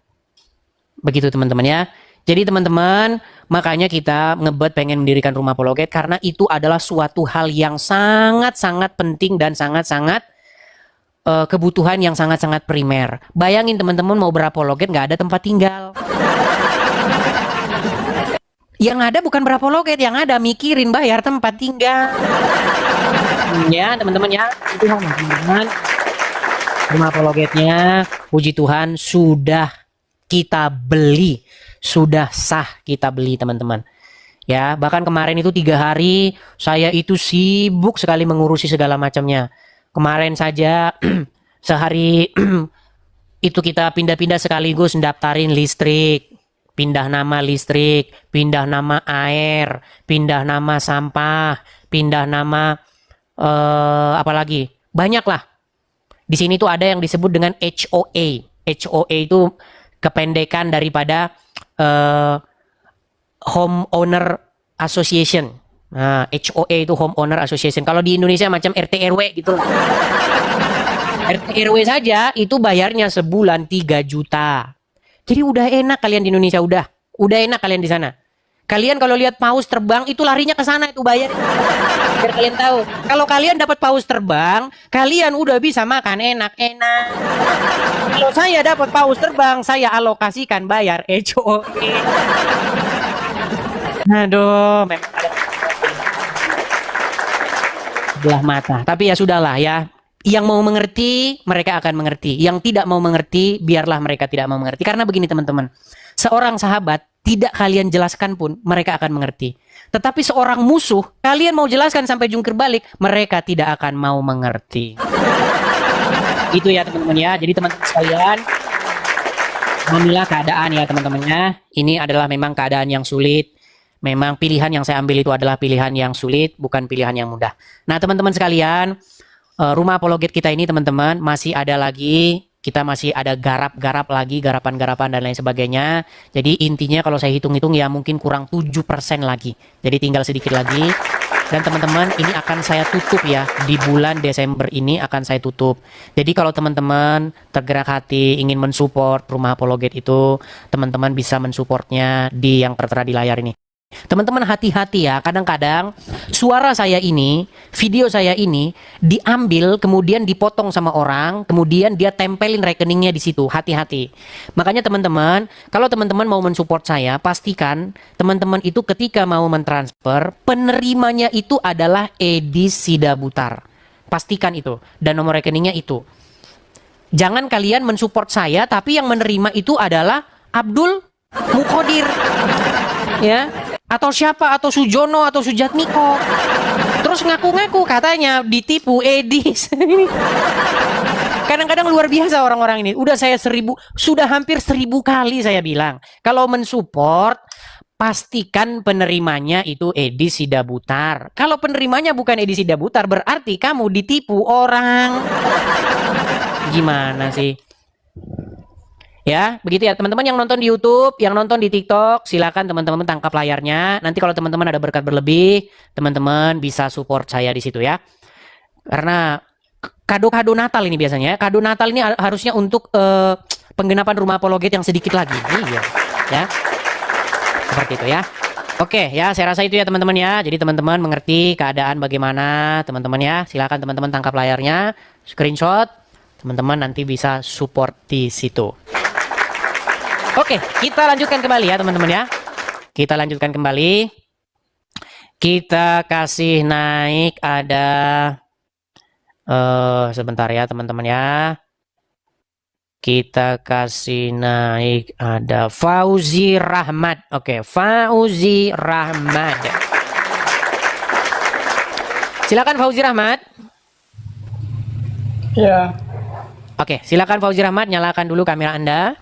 Begitu teman-teman ya. Jadi teman-teman, makanya kita ngebet pengen mendirikan rumah apologet karena itu adalah suatu hal yang sangat-sangat penting dan sangat-sangat kebutuhan yang sangat-sangat primer. Bayangin teman-teman mau berapologet nggak ada tempat tinggal. Yang ada bukan berapologet, yang ada mikirin bayar tempat tinggal. Ya teman-teman ya, itu teman-teman. Rumah apologetnya, puji Tuhan sudah kita beli, sudah sah kita beli teman-teman. Ya bahkan kemarin itu 3 hari saya itu sibuk sekali mengurusi segala macamnya. Kemarin saja sehari itu kita pindah-pindah sekaligus mendaftarin listrik. Pindah nama listrik, pindah nama air, pindah nama sampah, pindah nama apalagi banyak lah. Di sini tuh ada yang disebut dengan HOA. HOA itu kependekan daripada Homeowner Association. Nah, HOA itu Homeowner Association. Kalau di Indonesia macam RT RW gitu lah. RT RW saja itu bayarnya sebulan 3 juta. Jadi udah enak kalian di Indonesia, udah enak kalian di sana. Kalian kalau lihat paus terbang itu larinya ke sana itu bayar. Biar kalian tahu. Kalau kalian dapat paus terbang, kalian udah bisa makan enak-enak. Kalau saya dapat paus terbang, saya alokasikan bayar HOA. Aduh, memang ada sebelah mata. Tapi ya sudahlah ya. Yang mau mengerti, mereka akan mengerti. Yang tidak mau mengerti, biarlah mereka tidak mau mengerti. Karena begini teman-teman, seorang sahabat tidak kalian jelaskan pun, mereka akan mengerti. Tetapi seorang musuh, kalian mau jelaskan sampai jungkir balik, mereka tidak akan mau mengerti. Itu ya teman-teman ya. Jadi teman-teman sekalian, alhamdulillah keadaan ya teman-temannya. Ini adalah memang keadaan yang sulit. Memang pilihan yang saya ambil itu adalah pilihan yang sulit, bukan pilihan yang mudah. Nah teman-teman sekalian, rumah apologet kita ini teman-teman masih ada lagi, kita masih ada garap-garap lagi, garapan-garapan dan lain sebagainya. Jadi intinya kalau saya hitung-hitung ya mungkin kurang 7% lagi. Jadi tinggal sedikit lagi. Dan teman-teman ini akan saya tutup ya, di bulan Desember ini akan saya tutup. Jadi kalau teman-teman tergerak hati ingin mensupport rumah apologet itu, teman-teman bisa mensupportnya di yang tertera di layar ini. Teman-teman hati-hati ya, kadang-kadang suara saya ini, video saya ini diambil kemudian dipotong sama orang, kemudian dia tempelin rekeningnya di situ. Hati-hati. Makanya teman-teman, kalau teman-teman mau mensupport saya, pastikan teman-teman itu ketika mau mentransfer, penerimanya itu adalah Edi Sidabutar. Pastikan itu, dan nomor rekeningnya itu. Jangan kalian mensupport saya, tapi yang menerima itu adalah Abdul Mukodir. Ya, atau siapa, atau Sujono, atau Sujatmiko. Terus ngaku-ngaku katanya ditipu Edi. Kadang-kadang luar biasa orang-orang ini. Sudah hampir 1000 kali saya bilang. Kalau mensupport, pastikan penerimanya itu Edi Sidabutar. Kalau penerimanya bukan Edi Sidabutar, berarti kamu ditipu orang. Gimana sih? Ya, begitu ya teman-teman yang nonton di YouTube, yang nonton di TikTok, silakan teman-teman tangkap layarnya. Nanti kalau teman-teman ada berkat berlebih, teman-teman bisa support saya di situ ya. Karena kado-kado Natal ini biasanya, kado Natal ini harusnya untuk penggenapan rumah apologet yang sedikit lagi. Iya, ya. Seperti itu ya. Oke ya, saya rasa itu ya teman-teman ya. Jadi teman-teman mengerti keadaan bagaimana teman-teman ya. Silakan teman-teman tangkap layarnya, screenshot. Teman-teman nanti bisa support di situ. Oke, kita lanjutkan kembali ya teman-teman ya. Kita lanjutkan kembali. Kita kasih naik ada sebentar ya teman-teman ya. Kita kasih naik ada Fauzi Rahmat. Oke, Fauzi Rahmat. Silakan Fauzi Rahmat. Ya. Oke, silakan Fauzi Rahmat, nyalakan dulu kamera Anda.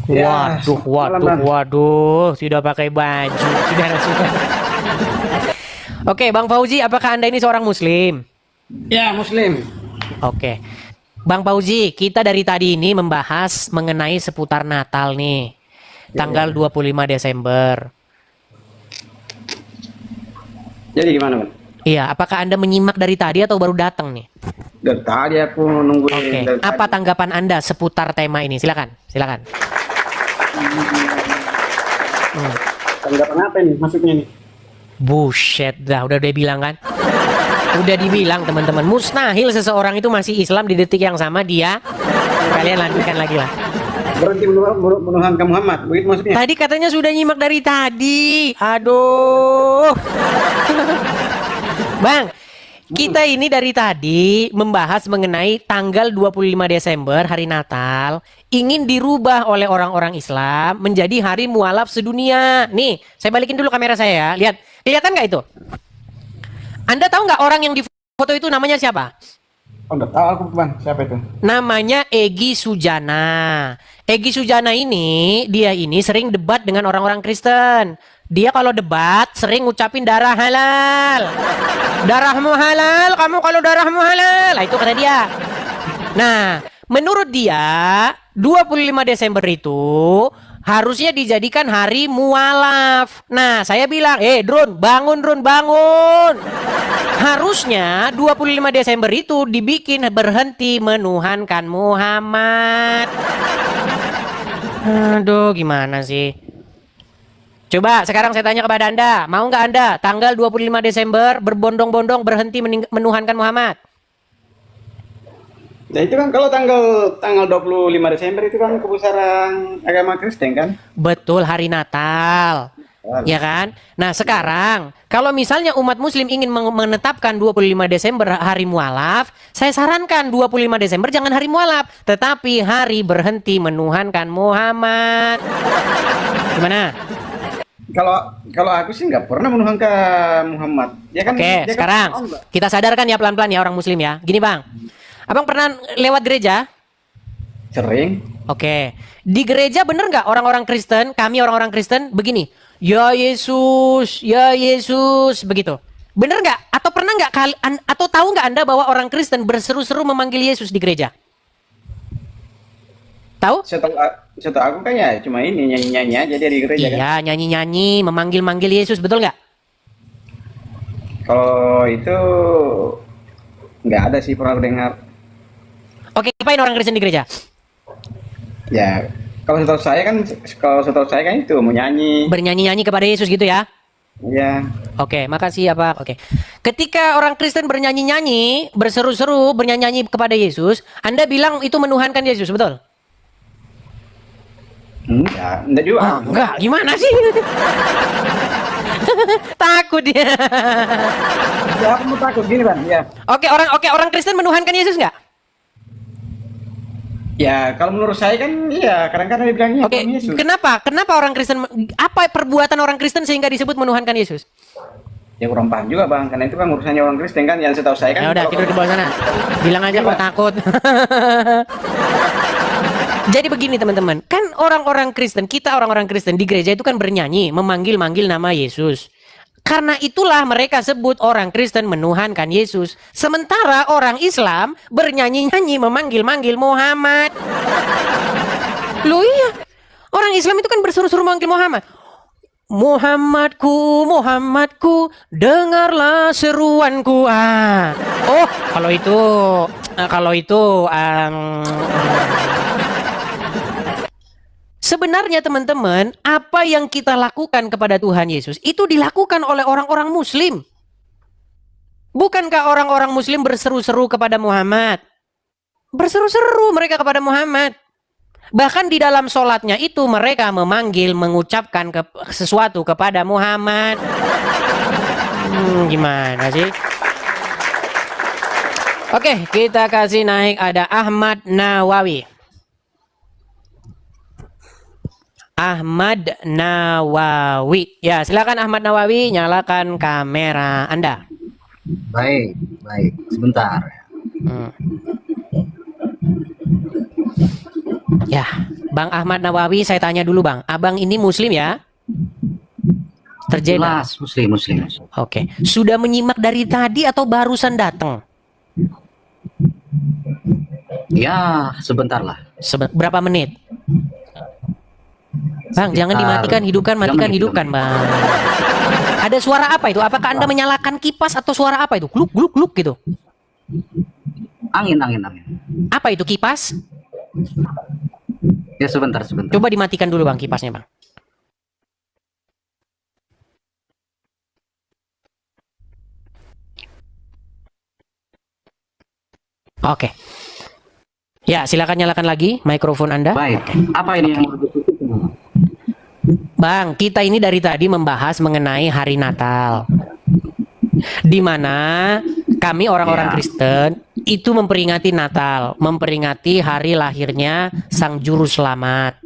Ya, Waduh, sudah pakai baju. Sudah. Oke, Bang Fauzi, apakah Anda ini seorang muslim? Ya, muslim. Oke. Bang Fauzi, kita dari tadi ini membahas mengenai seputar Natal nih. Tanggal 25 Desember. Jadi gimana, Bang? Iya, apakah Anda menyimak dari tadi atau baru datang nih? Dari tadi aku nunggu. Oke. Apa tanggapan Anda seputar tema ini? Silakan. Tanggapan apa nih maksudnya nih? Buset dah, udah bilang kan? Udah dibilang teman-teman, mustahil seseorang itu masih Islam di detik yang sama dia. Kalian lanjutkan lagi lah. Berhenti menuhankan Muhammad, begitu maksudnya? Tadi katanya sudah nyimak dari tadi. Aduh. Bang, kita ini dari tadi membahas mengenai tanggal 25 Desember, hari Natal, ingin dirubah oleh orang-orang Islam menjadi hari mualaf sedunia. Nih, saya balikin dulu kamera saya ya. Lihat, kelihatan nggak itu? Anda tahu nggak orang yang di foto itu namanya siapa? Oh, nggak tahu aku, Bang. Siapa itu? Namanya Egy Sujana. Egy Sujana ini, dia ini sering debat dengan orang-orang Kristen. Dia kalau debat sering ngucapin darah halal. Darahmu halal, kamu kalau darahmu halal. Nah, itu kata dia. Nah, menurut dia 25 Desember itu harusnya dijadikan hari mualaf. Nah, saya bilang, Drun, bangun. Harusnya 25 Desember itu dibikin berhenti menuhankan Muhammad. Aduh, gimana sih? Coba sekarang saya tanya kepada Anda, mau nggak Anda tanggal 25 Desember berbondong-bondong berhenti menuhankan Muhammad? Nah itu kan kalau tanggal 25 Desember itu kan kebesaran agama Kristen kan? Betul, hari Natal. Ya kan? Nah sekarang kalau misalnya umat muslim ingin menetapkan 25 Desember hari mualaf, saya sarankan 25 Desember jangan hari mualaf, tetapi hari berhenti menuhankan Muhammad. Gimana? Kalau aku sih nggak pernah menuhankan Muhammad. Ya kan? Oke, sekarang kita sadarkan ya pelan-pelan ya orang muslim ya. Gini Bang, Abang pernah lewat gereja? Sering. Oke, di gereja bener nggak orang-orang Kristen, kami orang-orang Kristen begini, ya Yesus, begitu. Bener nggak? Atau pernah nggak atau tahu nggak Anda bahwa orang Kristen berseru-seru memanggil Yesus di gereja? Tahu? Setahu aku kan ya cuma ini nyanyi-nyanyi aja dia di gereja kan. Iya, nyanyi-nyanyi, memanggil-manggil Yesus, betul nggak? Kalau itu nggak ada sih pernah dengar. Oke, ngapain orang Kristen di gereja? Ya, kalau setahu saya kan itu menyanyi. Bernyanyi-nyanyi kepada Yesus gitu ya? Iya. Oke, makasih ya Pak. Oke. Ketika orang Kristen bernyanyi-nyanyi, berseru-seru, bernyanyi-nyanyi kepada Yesus, Anda bilang itu menuhankan Yesus, betul? Enggak juga. Oh, enggak, gimana sih? Takut dia. Ya, aku mau takut gini Bang, ya. Oke, orang Kristen menuhankan Yesus nggak? Ya, kalau menurut saya kan iya, kadang-kadang dibilangnya Oke, Yesus. kenapa orang Kristen, apa perbuatan orang Kristen sehingga disebut menuhankan Yesus? Ya kurang paham juga bang, karena itu kan urusannya orang Kristen kan. Yang setahu saya kan. Ya udah, tidur di bawah sana. Bilang aja kok takut. Jadi begini teman-teman, kan orang-orang Kristen, kita orang-orang Kristen di gereja itu kan bernyanyi, memanggil-manggil nama Yesus. Karena itulah mereka sebut orang Kristen menuhankan Yesus. Sementara orang Islam bernyanyi-nyanyi memanggil-manggil Muhammad. Loh iya, orang Islam itu kan berseru-seru memanggil Muhammad. Muhammadku, Muhammadku, dengarlah seruanku. Oh, kalau itu sebenarnya teman-teman, apa yang kita lakukan kepada Tuhan Yesus itu dilakukan oleh orang-orang Muslim. Bukankah orang-orang Muslim berseru-seru kepada Muhammad? Berseru-seru mereka kepada Muhammad. Bahkan di dalam sholatnya itu mereka memanggil, mengucapkan sesuatu kepada Muhammad. Gimana sih? Oke, kita kasih naik ada Ahmad Nawawi. Ahmad Nawawi. Ya, silakan Ahmad Nawawi, nyalakan kamera Anda. Baik, sebentar. Ya, Bang Ahmad Nawawi, saya tanya dulu Bang, abang ini Muslim ya? Terjebak. Muslim. Oke, sudah menyimak dari tadi atau barusan datang? Ya, sebentar lah. Berapa menit? Bang, jangan dimatikan, hidupkan, Bang. Ada suara apa itu? Apakah Anda menyalakan kipas atau suara apa itu? Gluk, gluk, gluk gitu. Angin. Apa itu kipas? Ya, sebentar. Coba dimatikan dulu Bang kipasnya, Bang. Oke. Ya, silakan nyalakan lagi mikrofon Anda. Baik. Apa ini yang Bang, kita ini dari tadi membahas mengenai hari Natal. Di mana kami orang-orang Kristen itu memperingati Natal, memperingati hari lahirnya Sang Juru Selamat.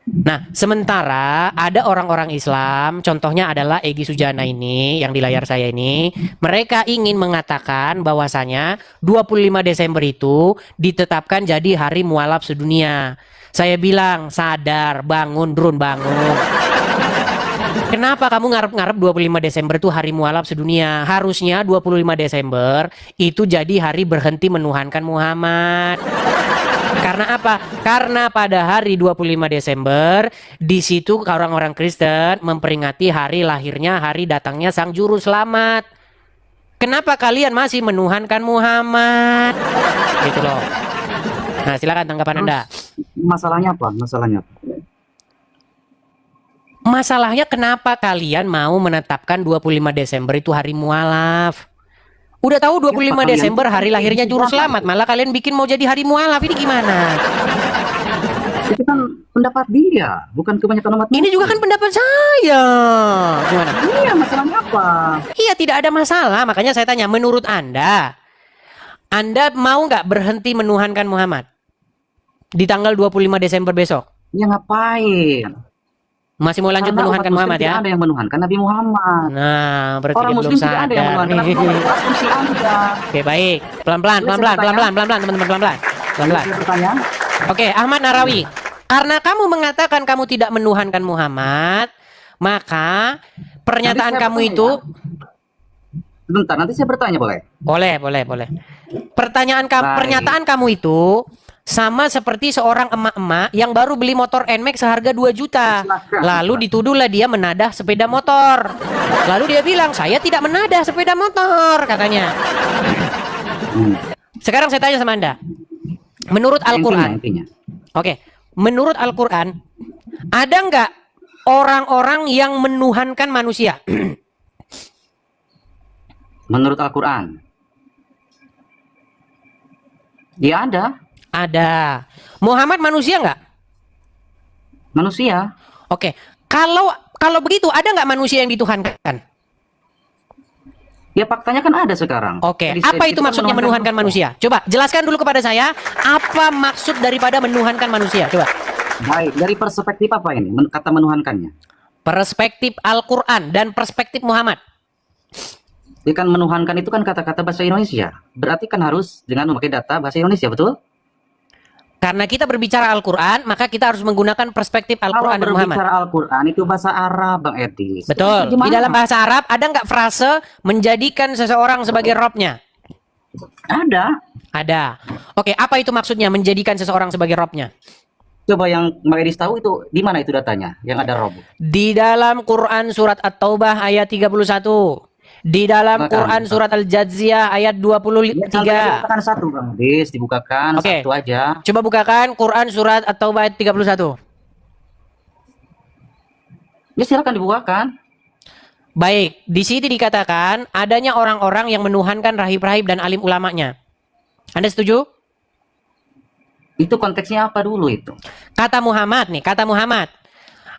Nah, sementara ada orang-orang Islam, contohnya adalah Egy Sujana ini yang di layar saya ini, mereka ingin mengatakan bahwasanya 25 Desember itu ditetapkan jadi hari mualaf sedunia. Saya bilang, sadar, bangun, Drun, bangun. Kenapa kamu ngarep-ngarep 25 Desember itu hari mualaf sedunia? Harusnya 25 Desember itu jadi hari berhenti menuhankan Muhammad. Karena apa? Karena pada hari 25 Desember di situ orang-orang Kristen memperingati hari lahirnya, hari datangnya Sang Juru Selamat. Kenapa kalian masih menuhankan Muhammad? Gitu loh. Nah, silakan tanggapan Anda. Masalahnya apa? Masalahnya kenapa kalian mau menetapkan 25 Desember itu hari mualaf? Udah tahu 25 Desember hari lahirnya Juru Selamat, malah kalian bikin mau jadi hari mualaf. Ini gimana? Itu kan pendapat dia, bukan kebanyakan umat. Ini juga kan pendapat saya. Gimana? Iya, masalahnya apa? Iya, tidak ada masalah. Makanya saya tanya, menurut Anda mau nggak berhenti menuhankan Muhammad di tanggal 25 Desember besok? Ya ngapain? Masih mau lanjut menuhankan Muhammad ya? Ada yang menuhankan Nabi Muhammad. Nah, berarti orang dia Muslim belum tidak ada yang sadar. menuhankan Nabi Muhammad. Asumsi Anda. Oke, baik. Pelan-pelan, teman-teman, pelan-pelan. Oke, Ahmad Narawi. Karena kamu mengatakan kamu tidak menuhankan Muhammad, maka pernyataan kamu itu... Sebentar, nanti saya bertanya boleh? Boleh. Pernyataan kamu itu sama seperti seorang emak-emak yang baru beli motor NMAX seharga 2 juta. Lalu dituduhlah dia menadah sepeda motor. Lalu dia bilang, saya tidak menadah sepeda motor, katanya. Sekarang saya tanya sama Anda. Menurut Al-Quran, oke, menurut Al-Quran, ada nggak orang-orang yang menuhankan manusia? Menurut Al-Quran, ya ada. Ada. Muhammad manusia nggak? Manusia. Oke. Kalau begitu, ada nggak manusia yang dituhankan? Ya faktanya kan ada sekarang. Oke. Apa itu maksudnya menuhankan manusia? Coba jelaskan dulu kepada saya. Apa maksud daripada menuhankan manusia? Coba. Baik. Dari perspektif apa ini? Kata menuhankannya. Perspektif Al-Quran dan perspektif Muhammad. Ya kan menuhankan itu kan kata-kata bahasa Indonesia. Berarti kan harus dengan memakai data bahasa Indonesia, betul? Karena kita berbicara Al-Quran, maka kita harus menggunakan perspektif Kalau Al-Quran dan Muhammad. berbicara Al-Quran itu bahasa Arab, Bang Edis. Betul. Di dalam bahasa Arab ada nggak frase menjadikan seseorang sebagai robnya? Ada. Ada. Oke, apa itu maksudnya menjadikan seseorang sebagai robnya? Coba yang Bang Edis tahu itu di mana itu datanya yang ada Rob? Di dalam Quran surat At-Taubah ayat 31. Di dalam Quran surat Al-Jadziyah ayat 23. Bukakan satu, Bang Edis, dibukakan Oke. satu aja. Coba bukakan Quran surat At-Taubah ayat 31. Ya silakan dibukakan. Baik, di sini dikatakan adanya orang-orang yang menuhankan rahib-rahib dan alim ulamanya. Anda setuju? Itu konteksnya apa dulu itu? Kata Muhammad nih, kata Muhammad.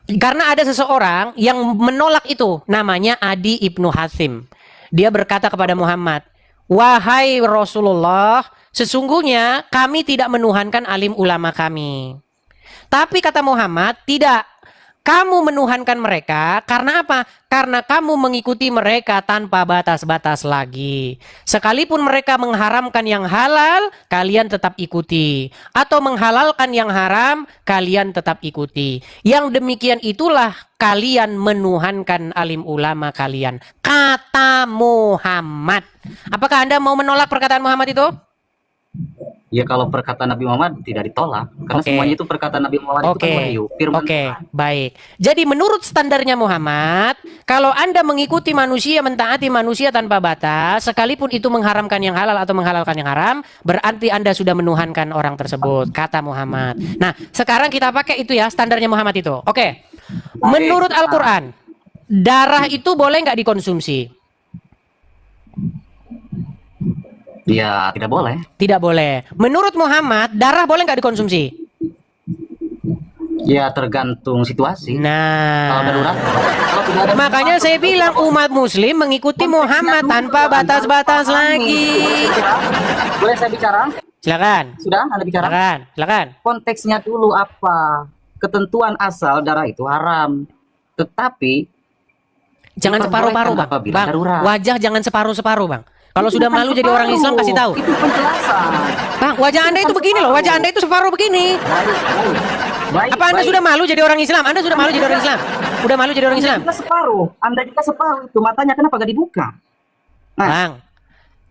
Karena ada seseorang yang menolak itu, namanya Adi Ibnu Hatim. Dia berkata kepada Muhammad, "Wahai Rasulullah, sesungguhnya kami tidak menuhankan alim ulama kami." Tapi kata Muhammad, tidak. Kamu menuhankan mereka karena apa? Karena kamu mengikuti mereka tanpa batas-batas lagi. Sekalipun mereka mengharamkan yang halal, kalian tetap ikuti. Atau menghalalkan yang haram, kalian tetap ikuti. Yang demikian itulah kalian menuhankan alim ulama kalian. Kata Muhammad. Apakah Anda mau menolak perkataan Muhammad itu? Ya kalau perkataan Nabi Muhammad tidak ditolak. Karena semuanya itu perkataan Nabi Muhammad itu kan wahyu, firman Tuhan. Baik. Jadi menurut standarnya Muhammad, kalau Anda mengikuti manusia, mentaati manusia tanpa batas, sekalipun itu mengharamkan yang halal atau menghalalkan yang haram, berarti Anda sudah menuhankan orang tersebut, kata Muhammad. Nah, sekarang kita pakai itu ya, standarnya Muhammad itu. Oke. Menurut Al-Quran, darah itu boleh nggak dikonsumsi? Ya, tidak boleh. Tidak boleh. Menurut Muhammad, darah boleh nggak dikonsumsi? Ya, tergantung situasi. Nah, Kalau darurat, kalau tidak ada makanya saya bilang umat muslim mengikuti Muhammad tanpa batas-batas lagi. Boleh saya bicara? Silakan. Sudah, Anda bicara? Silakan, silakan. Konteksnya dulu apa? Ketentuan asal darah itu haram. Tetapi Jangan separuh-paruh, Bang. apabila Bang, darurat. wajah jangan separuh-separuh, Bang. Kalau Itu sudah bukan malu jadi orang Islam, kasih tahu. Itu penjelasan. Bang, wajah Anda itu begini loh. Wajah Anda itu separuh begini. Baik, Apa Anda sudah malu jadi orang Islam? Anda sudah malu jadi orang Islam? Udah malu jadi orang Islam? Anda separuh. Anda juga separuh itu. Matanya kenapa gak dibuka? Nah, Bang,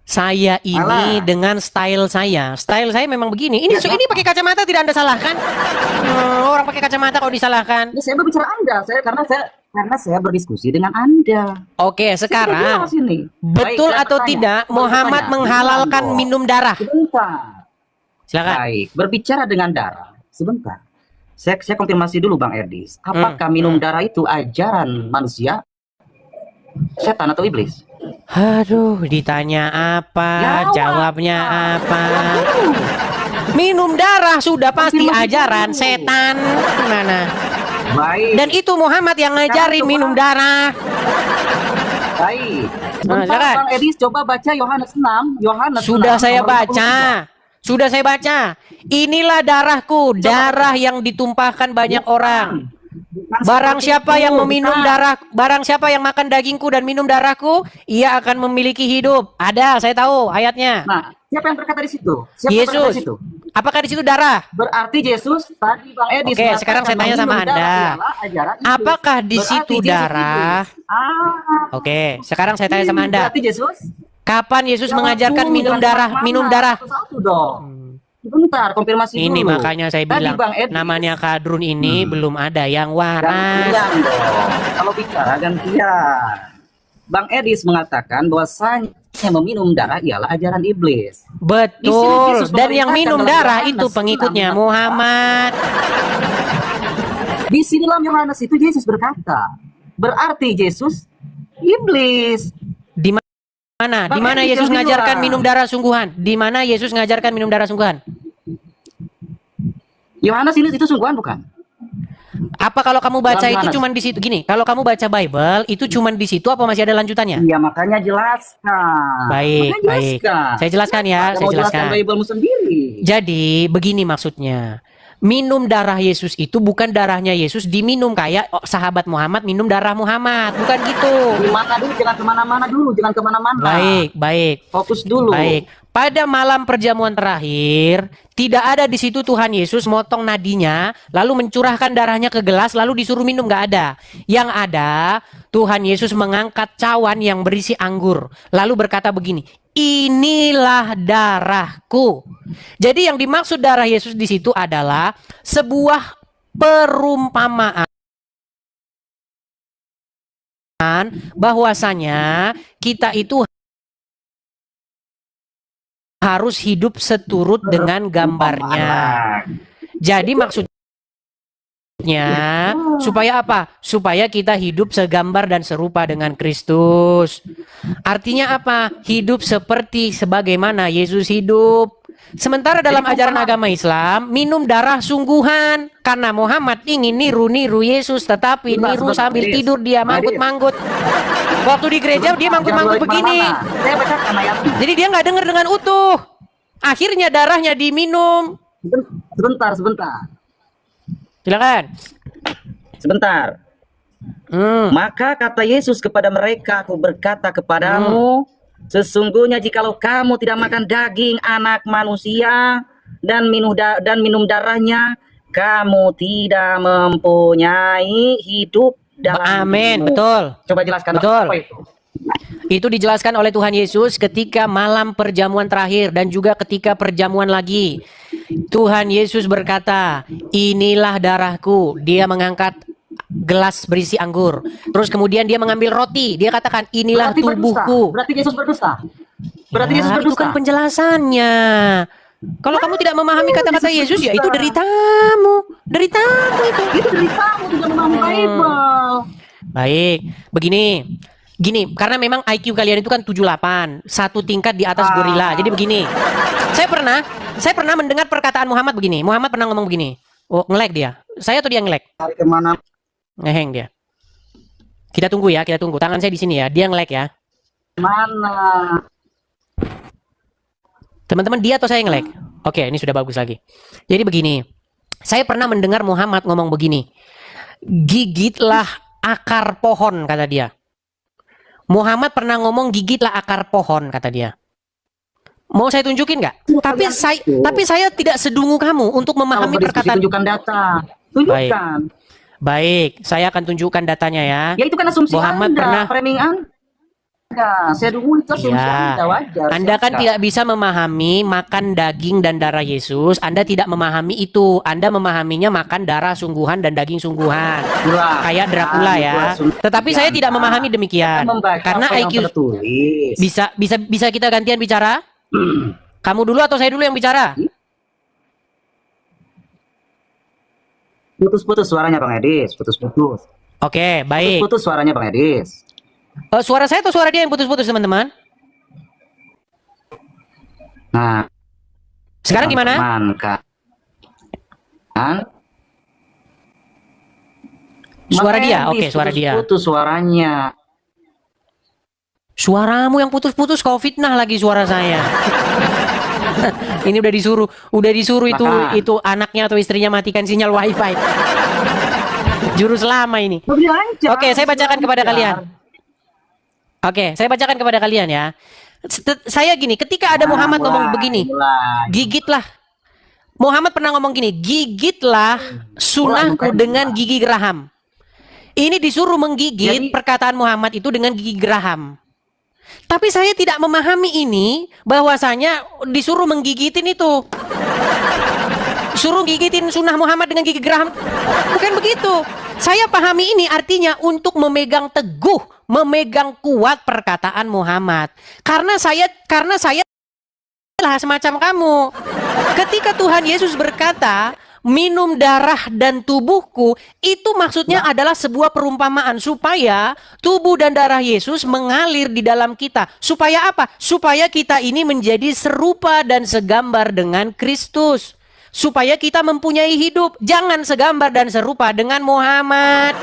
saya ini Alah. dengan style saya memang begini. Ini Ya, ini pakai kacamata tidak Anda salahkan? Orang pakai kacamata kok disalahkan? ini saya berbicara Anda. Karena saya berdiskusi dengan Anda. Oke, sekarang Jelas ini. betul Baik, saya atau bertanya. tidak Saya Muhammad bertanya. menghalalkan Sebentar, minum darah? Sebentar. Silakan. Baik, berbicara dengan darah. Sebentar. Saya konfirmasi dulu Bang Erdis. Apakah minum darah itu ajaran manusia? Setan atau iblis? Aduh, ditanya apa? Jawab. Jawabnya apa? Minum darah sudah pasti ajaran setan. Mana? Baik. Dan itu Muhammad yang ngajarin minum darah. Baik. Nah, Sebentar, silakan. Bang Edis coba baca Yohanes 6. Yohanes Sudah 6, saya nomor baca. Sudah saya baca. Inilah darahku, darah yang ditumpahkan banyak orang. Bukan Barang seperti siapa itu, yang meminum bukan. darah, barang siapa yang makan dagingku dan minum darahku, ia akan memiliki hidup. Ada, saya tahu ayatnya. Nah, siapa yang berkata di situ? Siapa yang berkata Yesus. di situ? Apakah di situ darah? Berarti Yesus tadi Bang Edis. Oke, sekarang saya tanya sama Anda. Apakah di situ darah? Oke, sekarang saya tanya sama Anda. Berarti Yesus? Kapan Yesus Jawab mengajarkan dulu, minum jangan darah? kemana-mana. Minum darah. Satu-satu dong. Sebentar, konfirmasi Ini dulu. makanya saya Tadi bilang Bang Edis, namanya kadrun ini belum ada yang waras. gantian dong. Kalau bicara gantian. Bang Edis mengatakan bahwasanya yang meminum darah ialah ajaran iblis. Di sini Betul. Yesus Dan yang memerintahkan minum dalam darah Yohanes itu pengikutnya 6. Muhammad. Di sini dalam Yohanes itu Yesus berkata, berarti Yesus iblis. Di mana? Di mana Edis Yesus yang ngajarkan kedua. minum darah sungguhan? Di mana Yesus ngajarkan minum darah sungguhan? Yohanes ini itu sungguhan bukan? Apa kalau kamu baca Dalam itu Yohanes. cuman di situ? Gini, kalau kamu baca Bible itu cuman di situ apa masih ada lanjutannya? Iya, makanya jelaskan. Baik, Makanya baik. jelaskan. Saya jelaskan ya, Ada saya mau jelaskan jelaskan. Biblemu sendiri. Jadi begini maksudnya. minum darah Yesus itu bukan darahnya Yesus diminum kayak sahabat Muhammad minum darah Muhammad, bukan gitu. Di mana dulu, jangan kemana-mana dulu, jangan kemana-mana. Baik. Fokus dulu. Baik. Pada malam perjamuan terakhir, tidak ada di situ Tuhan Yesus motong nadinya, lalu mencurahkan darahnya ke gelas, lalu disuruh minum, nggak ada. Yang ada, Tuhan Yesus mengangkat cawan yang berisi anggur, lalu berkata begini, inilah darahku. Jadi yang dimaksud darah Yesus di situ adalah sebuah perumpamaan bahwasanya kita itu harus hidup seturut dengan gambarnya. Jadi maksudnya supaya apa? Supaya kita hidup segambar dan serupa dengan Kristus. Artinya apa? Hidup seperti sebagaimana Yesus hidup. Sementara dalam ajaran agama Islam, minum darah sungguhan. Karena Muhammad ingin niru-niru Yesus, tetapi niru sambil tidur dia manggut-manggut. Waktu di gereja dia manggut-manggut begini. Jadi dia nggak dengar dengan utuh. Akhirnya darahnya diminum. Sebentar. Silakan. Sebentar. Maka kata Yesus kepada mereka, aku berkata kepadamu, sesungguhnya jikalau kamu tidak makan daging anak manusia dan minum darahnya, kamu tidak mempunyai hidup dalam Amin, dirimu. betul. Coba jelaskan. Betul. Apa itu? Itu dijelaskan oleh Tuhan Yesus ketika malam perjamuan terakhir dan juga ketika perjamuan lagi. Tuhan Yesus berkata, inilah darahku. Dia mengangkat gelas berisi anggur. Terus kemudian dia mengambil roti. Dia katakan, inilah tubuhku. Berarti Yesus berdusta. Itu kan penjelasannya. Kalau kamu tidak memahami kata-kata Yesus, ya itu deritamu. Deritamu itu. Itu deritamu, tidak memahami Bible. Baik, Gini, karena memang IQ kalian itu kan 78, satu tingkat di atas gorila. Jadi begini. Saya pernah mendengar perkataan Muhammad begini. Muhammad pernah ngomong begini. Oh, nge-lag dia. Saya atau dia nge-lag? Hari kemana? Ngeheng dia. Kita tunggu. Tangan saya di sini ya. Dia nge-lag ya. Mana? Teman-teman, dia atau saya nge-lag? Oke, ini sudah bagus lagi. Jadi begini. Saya pernah mendengar Muhammad ngomong begini. Gigitlah akar pohon, kata dia. Muhammad pernah ngomong gigitlah akar pohon, kata dia. Mau saya tunjukin nggak? Tapi saya tidak sedungu kamu untuk memahami perkataan. Tunjukkan data. Tunjukkan. Baik, saya akan tunjukkan datanya ya. Ya itu kan asumsi Muhammad Anda, pernah. framing Anda. Saya dukung itu asumsi Anda, wajar. Anda kan tidak bisa memahami makan daging dan darah Yesus. Anda tidak memahami itu. Anda memahaminya makan darah sungguhan dan daging sungguhan. Kayak Dracula ya. Tetapi saya tidak memahami demikian. Karena IQ bisa kita gantian bicara? Kamu dulu atau saya dulu yang bicara? Putus-putus suaranya Bang Edis, putus-putus. Oke, baik. Putus suaranya Bang Edis. Suara saya atau suara dia yang putus-putus, teman-teman? Nah, sekarang gimana? Suara dia, oke, suara dia. Putus suaranya. Suaramu yang putus-putus, kau fitnah lagi suara saya. Ini udah disuruh itu anaknya atau istrinya matikan sinyal wifi. Jurus lama ini. Oke, saya bacakan kepada kalian. Ya. Saya gini, ketika ada Muhammad ngomong begini, gigitlah. Muhammad pernah ngomong gini, gigitlah sunnahku dengan gigi geraham. Ini disuruh menggigit perkataan Muhammad itu dengan gigi geraham. Tapi saya tidak memahami ini, bahwasanya disuruh menggigitin itu. Suruh gigitin sunnah Muhammad dengan gigi geraham. Bukan begitu. Saya pahami ini artinya untuk memegang teguh, memegang kuat perkataan Muhammad. Karena saya lah semacam kamu. Ketika Tuhan Yesus berkata, minum darah dan tubuhku, itu maksudnya adalah sebuah perumpamaan supaya tubuh dan darah Yesus mengalir di dalam kita. Supaya apa? Supaya kita ini menjadi serupa dan segambar dengan Kristus. Supaya kita mempunyai hidup. Jangan segambar dan serupa dengan Muhammad.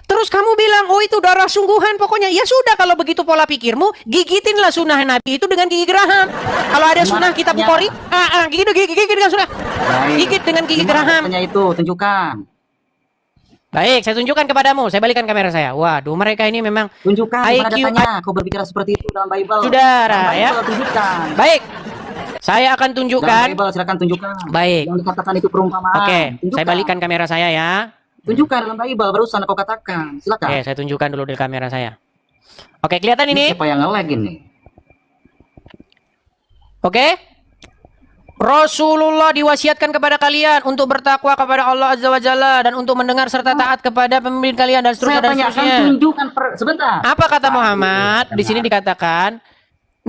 Terus kamu bilang, oh itu darah sungguhan pokoknya. Ya sudah, kalau begitu pola pikirmu, gigitinlah sunnah Nabi itu dengan gigi geraham. Kalau ada sunnah kitab Bukhari, gigit dengan sunnah. Gigit dengan gigi geraham. Itu tunjukkan. Baik, saya tunjukkan kepadamu. Saya balikan kamera saya. Waduh, mereka ini memang Tunjukkan IQ. datanya. Kau berbicara seperti itu dalam Bible. Saudara, dalam ya. Bible, tunjukkan. Baik, saya akan tunjukkan. Dalam Bible, silakan tunjukkan. Baik. Yang dikatakan itu perumpamaan. Oke, Tunjukkan. saya balikan kamera saya ya. Tunjukkan dalam Bible, barusan kau katakan. Silakan. Oke, saya tunjukkan dulu di kamera saya. Oke, kelihatan ini? Siapa yang nge-lag ini? Oke. Rasulullah diwasiatkan kepada kalian untuk bertakwa kepada Allah Azza wa Jalla dan untuk mendengar serta taat kepada pemimpin kalian dan seterusnya dan seterusnya. Tunjukkan sebentar. Apa kata Muhammad? Di sini dikatakan,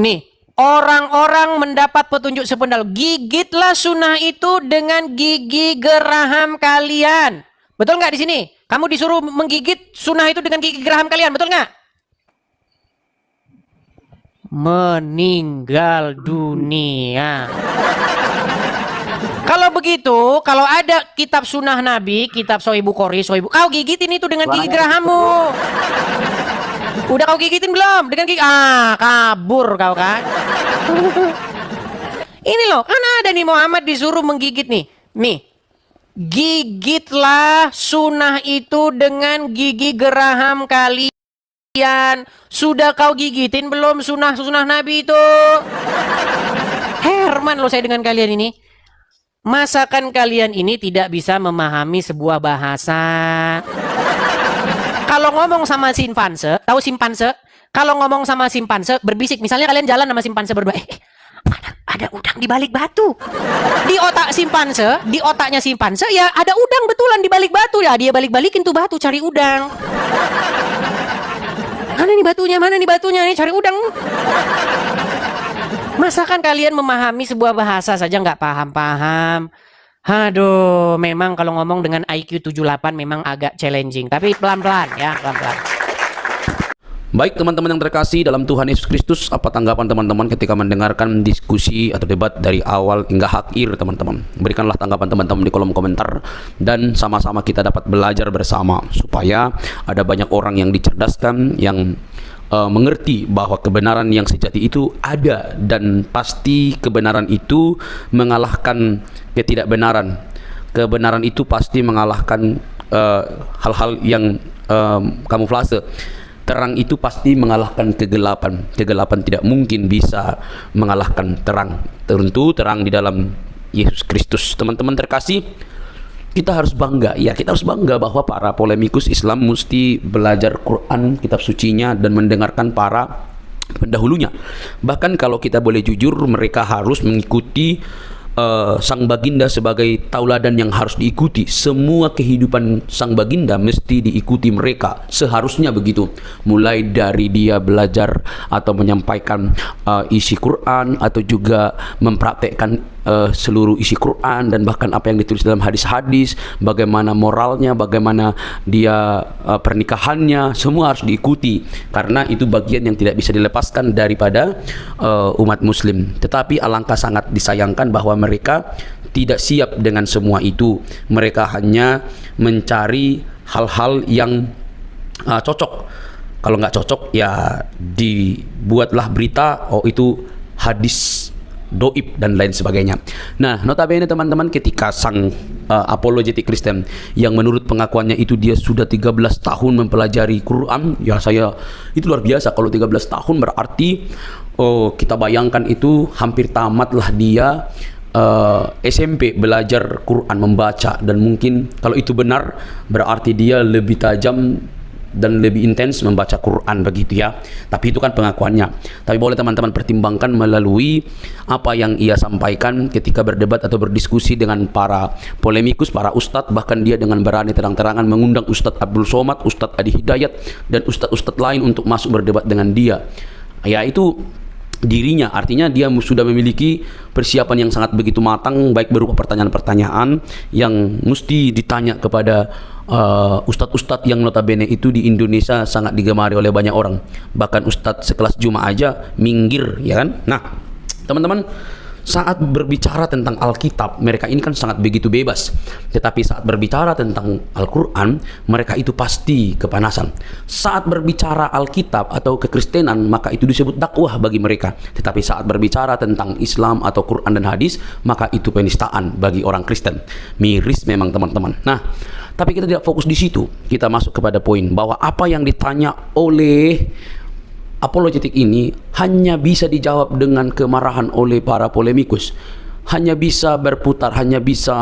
nih, orang-orang mendapat petunjuk sependal. Gigitlah sunnah itu dengan gigi geraham kalian. Betul nggak di sini? Kamu disuruh menggigit sunnah itu dengan gigi geraham kalian, betul nggak? Meninggal dunia. Kalau begitu, kalau ada kitab sunnah Nabi, kitab Sahih Bukhari, kau gigitin itu dengan gigi gerahammu. Udah kau gigitin belum? Dengan gigi, kabur kau kan? Ini loh, kan ada nih Muhammad disuruh menggigit nih. Nih, gigitlah sunnah itu dengan gigi geraham kalian. Sudah kau gigitin belum sunnah Nabi itu? Herman loh saya dengan kalian ini. Masakan kalian ini tidak bisa memahami sebuah bahasa. Kalau ngomong sama simpanse, tahu simpanse? Kalau ngomong sama simpanse berbisik, misalnya kalian jalan sama simpanse berdua, ada udang di balik batu. Di otak simpanse, di otaknya simpanse ya ada udang betulan di balik batu ya. Dia balik-balikin tuh batu cari udang. Mana nih batunya? Nih cari udang. Masakan kalian memahami sebuah bahasa saja nggak paham-paham? Aduh, memang kalau ngomong dengan IQ 78 memang agak challenging. Tapi pelan-pelan ya, pelan-pelan. Baik teman-teman yang terkasih dalam Tuhan Yesus Kristus, apa tanggapan teman-teman ketika mendengarkan diskusi atau debat dari awal hingga akhir teman-teman? Berikanlah tanggapan teman-teman di kolom komentar dan sama-sama kita dapat belajar bersama supaya ada banyak orang yang dicerdaskan, yang mengerti bahwa kebenaran yang sejati itu ada dan pasti kebenaran itu mengalahkan ketidakbenaran. Kebenaran itu pasti mengalahkan hal-hal yang kamuflase. Terang itu pasti mengalahkan kegelapan. Kegelapan tidak mungkin bisa mengalahkan terang. Tentu terang di dalam Yesus Kristus. Teman-teman terkasih, kita harus bangga, ya kita harus bangga bahwa para polemikus Islam mesti belajar Quran, kitab sucinya, dan mendengarkan para pendahulunya. Bahkan kalau kita boleh jujur, mereka harus mengikuti sang baginda sebagai tauladan yang harus diikuti. Semua kehidupan sang baginda mesti diikuti mereka, seharusnya begitu. Mulai dari dia belajar atau menyampaikan isi Quran, atau juga mempraktekkan seluruh isi Quran, dan bahkan apa yang ditulis dalam hadis-hadis, bagaimana moralnya, bagaimana dia pernikahannya, semua harus diikuti karena itu bagian yang tidak bisa dilepaskan daripada umat muslim. Tetapi alangkah sangat disayangkan bahwa mereka tidak siap dengan semua itu. Mereka hanya mencari hal-hal yang cocok. Kalau nggak cocok ya dibuatlah berita, oh itu hadis doib dan lain sebagainya. Nah, notabene teman-teman, ketika sang apologetik Kristen yang menurut pengakuannya itu dia sudah 13 tahun mempelajari Quran, ya saya itu luar biasa. Kalau 13 tahun berarti kita bayangkan itu hampir tamatlah dia SMP belajar Quran, membaca, dan mungkin kalau itu benar berarti dia lebih tajam dan lebih intens membaca Quran, begitu ya. Tapi itu kan pengakuannya. Tapi boleh teman-teman pertimbangkan melalui apa yang ia sampaikan ketika berdebat atau berdiskusi dengan para polemikus, para ustadz. Bahkan dia dengan berani terang-terangan mengundang Ustadz Abdul Somad, Ustadz Adi Hidayat, dan ustadz-ustadz lain untuk masuk berdebat dengan dia. Ya itu dirinya, artinya dia sudah memiliki persiapan yang sangat begitu matang, baik berupa pertanyaan-pertanyaan yang mesti ditanya kepada ustadz-ustadz yang notabene itu di Indonesia sangat digemari oleh banyak orang. Bahkan ustadz sekelas Juma aja minggir, ya kan? Nah, teman-teman, Saat berbicara tentang Alkitab, mereka ini kan sangat begitu bebas. Tetapi saat berbicara tentang Al-Quran, mereka itu pasti kepanasan. Saat berbicara Alkitab atau kekristenan, maka itu disebut dakwah bagi mereka. Tetapi saat berbicara tentang Islam atau Quran dan hadis, maka itu penistaan bagi orang Kristen. Miris memang teman-teman. Nah, tapi kita tidak fokus di situ. Kita masuk kepada poin bahwa apa yang ditanya oleh apologetik ini hanya bisa dijawab dengan kemarahan oleh para polemikus, hanya bisa berputar, hanya bisa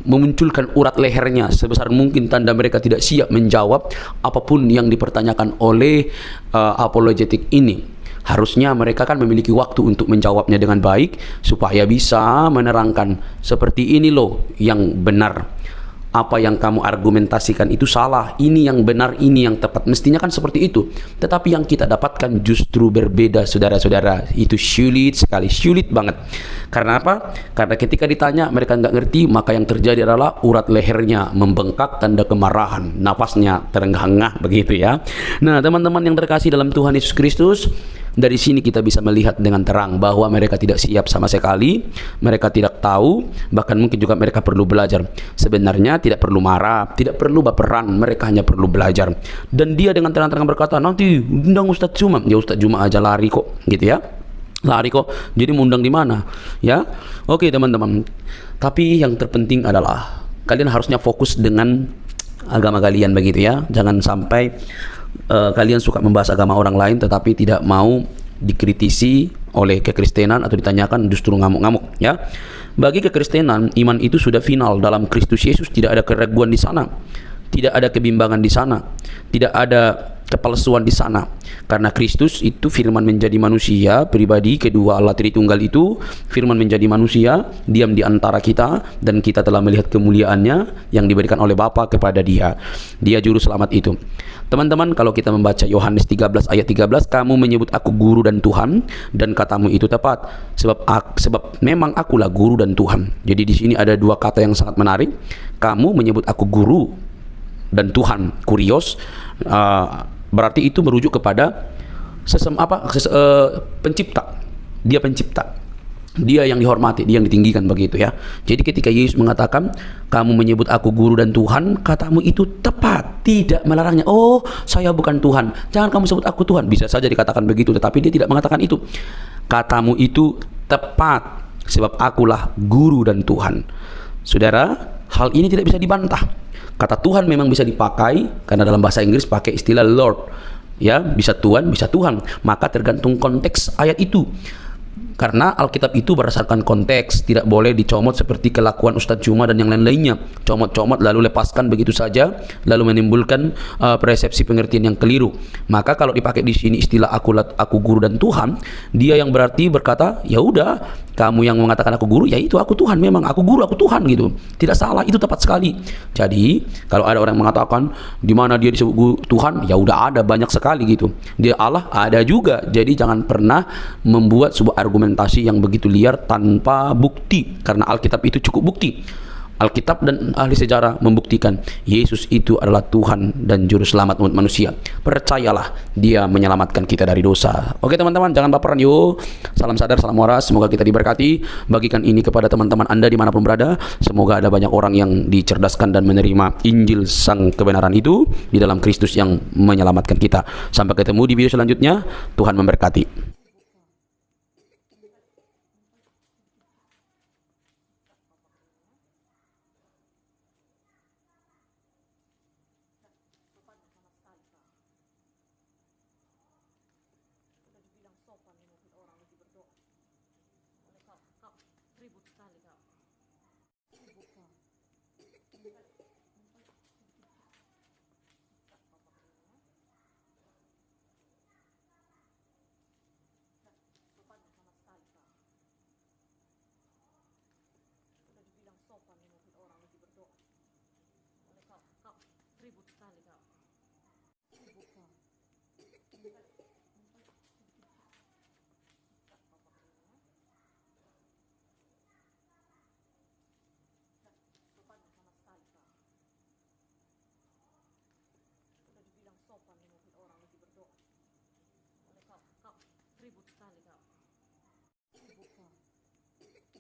memunculkan urat lehernya sebesar mungkin tanda mereka tidak siap menjawab apapun yang dipertanyakan oleh apologetik ini. Harusnya mereka kan memiliki waktu untuk menjawabnya dengan baik supaya bisa menerangkan seperti ini loh yang benar. Apa yang kamu argumentasikan itu salah, ini yang benar, ini yang tepat. Mestinya kan seperti itu. Tetapi yang kita dapatkan justru berbeda, saudara-saudara. Itu sulit sekali, sulit banget. Karena apa? Karena ketika ditanya mereka nggak ngerti, maka yang terjadi adalah urat lehernya membengkak, tanda kemarahan, napasnya terengah-engah begitu ya. Nah, teman-teman yang terkasih dalam Tuhan Yesus Kristus, dari sini kita bisa melihat dengan terang bahwa mereka tidak siap sama sekali, mereka tidak tahu, bahkan mungkin juga mereka perlu belajar. Sebenarnya tidak perlu marah, tidak perlu baperan, mereka hanya perlu belajar. Dan dia dengan terang-terang berkata, nanti undang Ustadz Juma, ya Ustadz Juma aja lari kok, gitu ya. Lari kok, jadi mau undang di mana? Ya, oke teman-teman. Tapi yang terpenting adalah kalian harusnya fokus dengan agama kalian begitu ya. Jangan sampai kalian suka membahas agama orang lain tetapi tidak mau dikritisi oleh kekristenan atau ditanyakan justru ngamuk-ngamuk ya. Bagi kekristenan, iman itu sudah final dalam Kristus Yesus, tidak ada keraguan di sana, tidak ada kebimbangan di sana, tidak ada kepalsuan di sana. Karena Kristus itu firman menjadi manusia, pribadi kedua Allah Tritunggal itu firman menjadi manusia, diam di antara kita, dan kita telah melihat kemuliaannya yang diberikan oleh Bapa kepada dia. Dia juru selamat itu. Teman-teman, kalau kita membaca Yohanes 13 ayat 13, kamu menyebut aku guru dan Tuhan, dan katamu itu tepat, sebab memang akulah guru dan Tuhan. Jadi di sini ada dua kata yang sangat menarik. Kamu menyebut aku guru dan Tuhan, kurios, berarti itu merujuk kepada pencipta. Dia pencipta, dia yang dihormati, dia yang ditinggikan begitu ya. Jadi ketika Yesus mengatakan kamu menyebut aku guru dan Tuhan, katamu itu tepat, tidak melarangnya. Oh, saya bukan Tuhan, jangan kamu sebut aku Tuhan. Bisa saja dikatakan begitu, tetapi dia tidak mengatakan itu. Katamu itu tepat, sebab akulah guru dan Tuhan. Saudara, hal ini tidak bisa dibantah. Kata Tuhan memang bisa dipakai, karena dalam bahasa Inggris pakai istilah Lord ya, bisa Tuhan, bisa Tuhan. Maka tergantung konteks ayat itu. Karena Alkitab itu berdasarkan konteks, tidak boleh dicomot seperti kelakuan Ustadz Juma dan yang lain-lainnya. Comot-comot lalu lepaskan begitu saja, lalu menimbulkan persepsi pengertian yang keliru. Maka kalau dipakai di sini istilah aku guru dan Tuhan, dia yang berarti berkata, ya udah, kamu yang mengatakan aku guru, ya itu aku Tuhan, memang aku guru, aku Tuhan gitu. Tidak salah, itu tepat sekali. Jadi kalau ada orang yang mengatakan di mana dia disebut guru Tuhan, ya udah ada banyak sekali gitu. Dia Allah ada juga. Jadi jangan pernah membuat sebuah argumentasi yang begitu liar tanpa bukti, karena Alkitab itu cukup bukti. Alkitab dan ahli sejarah membuktikan Yesus itu adalah Tuhan dan juru selamat umat manusia. Percayalah, dia menyelamatkan kita dari dosa. Oke teman-teman, jangan baperan yuk. Salam sadar, salam waras, semoga kita diberkati. Bagikan ini kepada teman-teman Anda dimanapun berada. Semoga ada banyak orang yang dicerdaskan dan menerima Injil sang kebenaran itu di dalam Kristus yang menyelamatkan kita. Sampai ketemu di video selanjutnya. Tuhan memberkati. Ribut sekali kau. Sopan mungkin orang lagi berdoa. Kau ribut sekali kau. Ribut kau.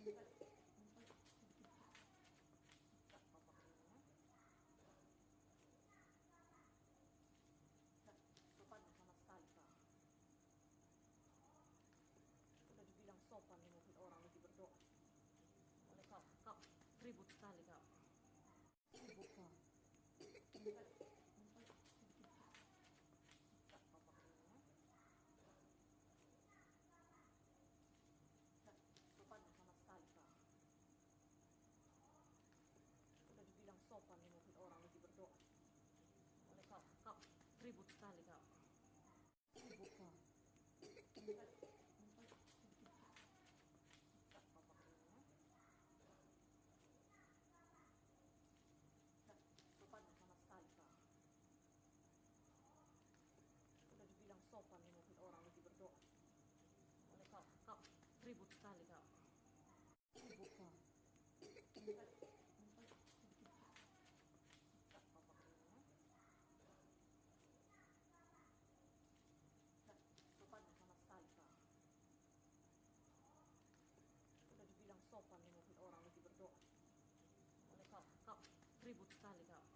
Sopan sama sekali kau. Udah dibilang sopan nih mungkin orang lagi berdoa. Oleh kau ribut sekali kau. Sibuk kau. Sopan sama sekali kau. Udah dibilang sopan nih mungkin orang lagi berdoa. Oleh kau ribut sekali kau. Sibuk kau. Sopan sama sekali kau. Udah dibilang sopan nih mungkin orang lagi berdoa. Oleh kau ribut sekali kau. Sibuk kau. Sopan sama sekali kau. Udah dibilang sopan nih mungkin orang lagi berdoa. Oleh kau ribut sekali kau.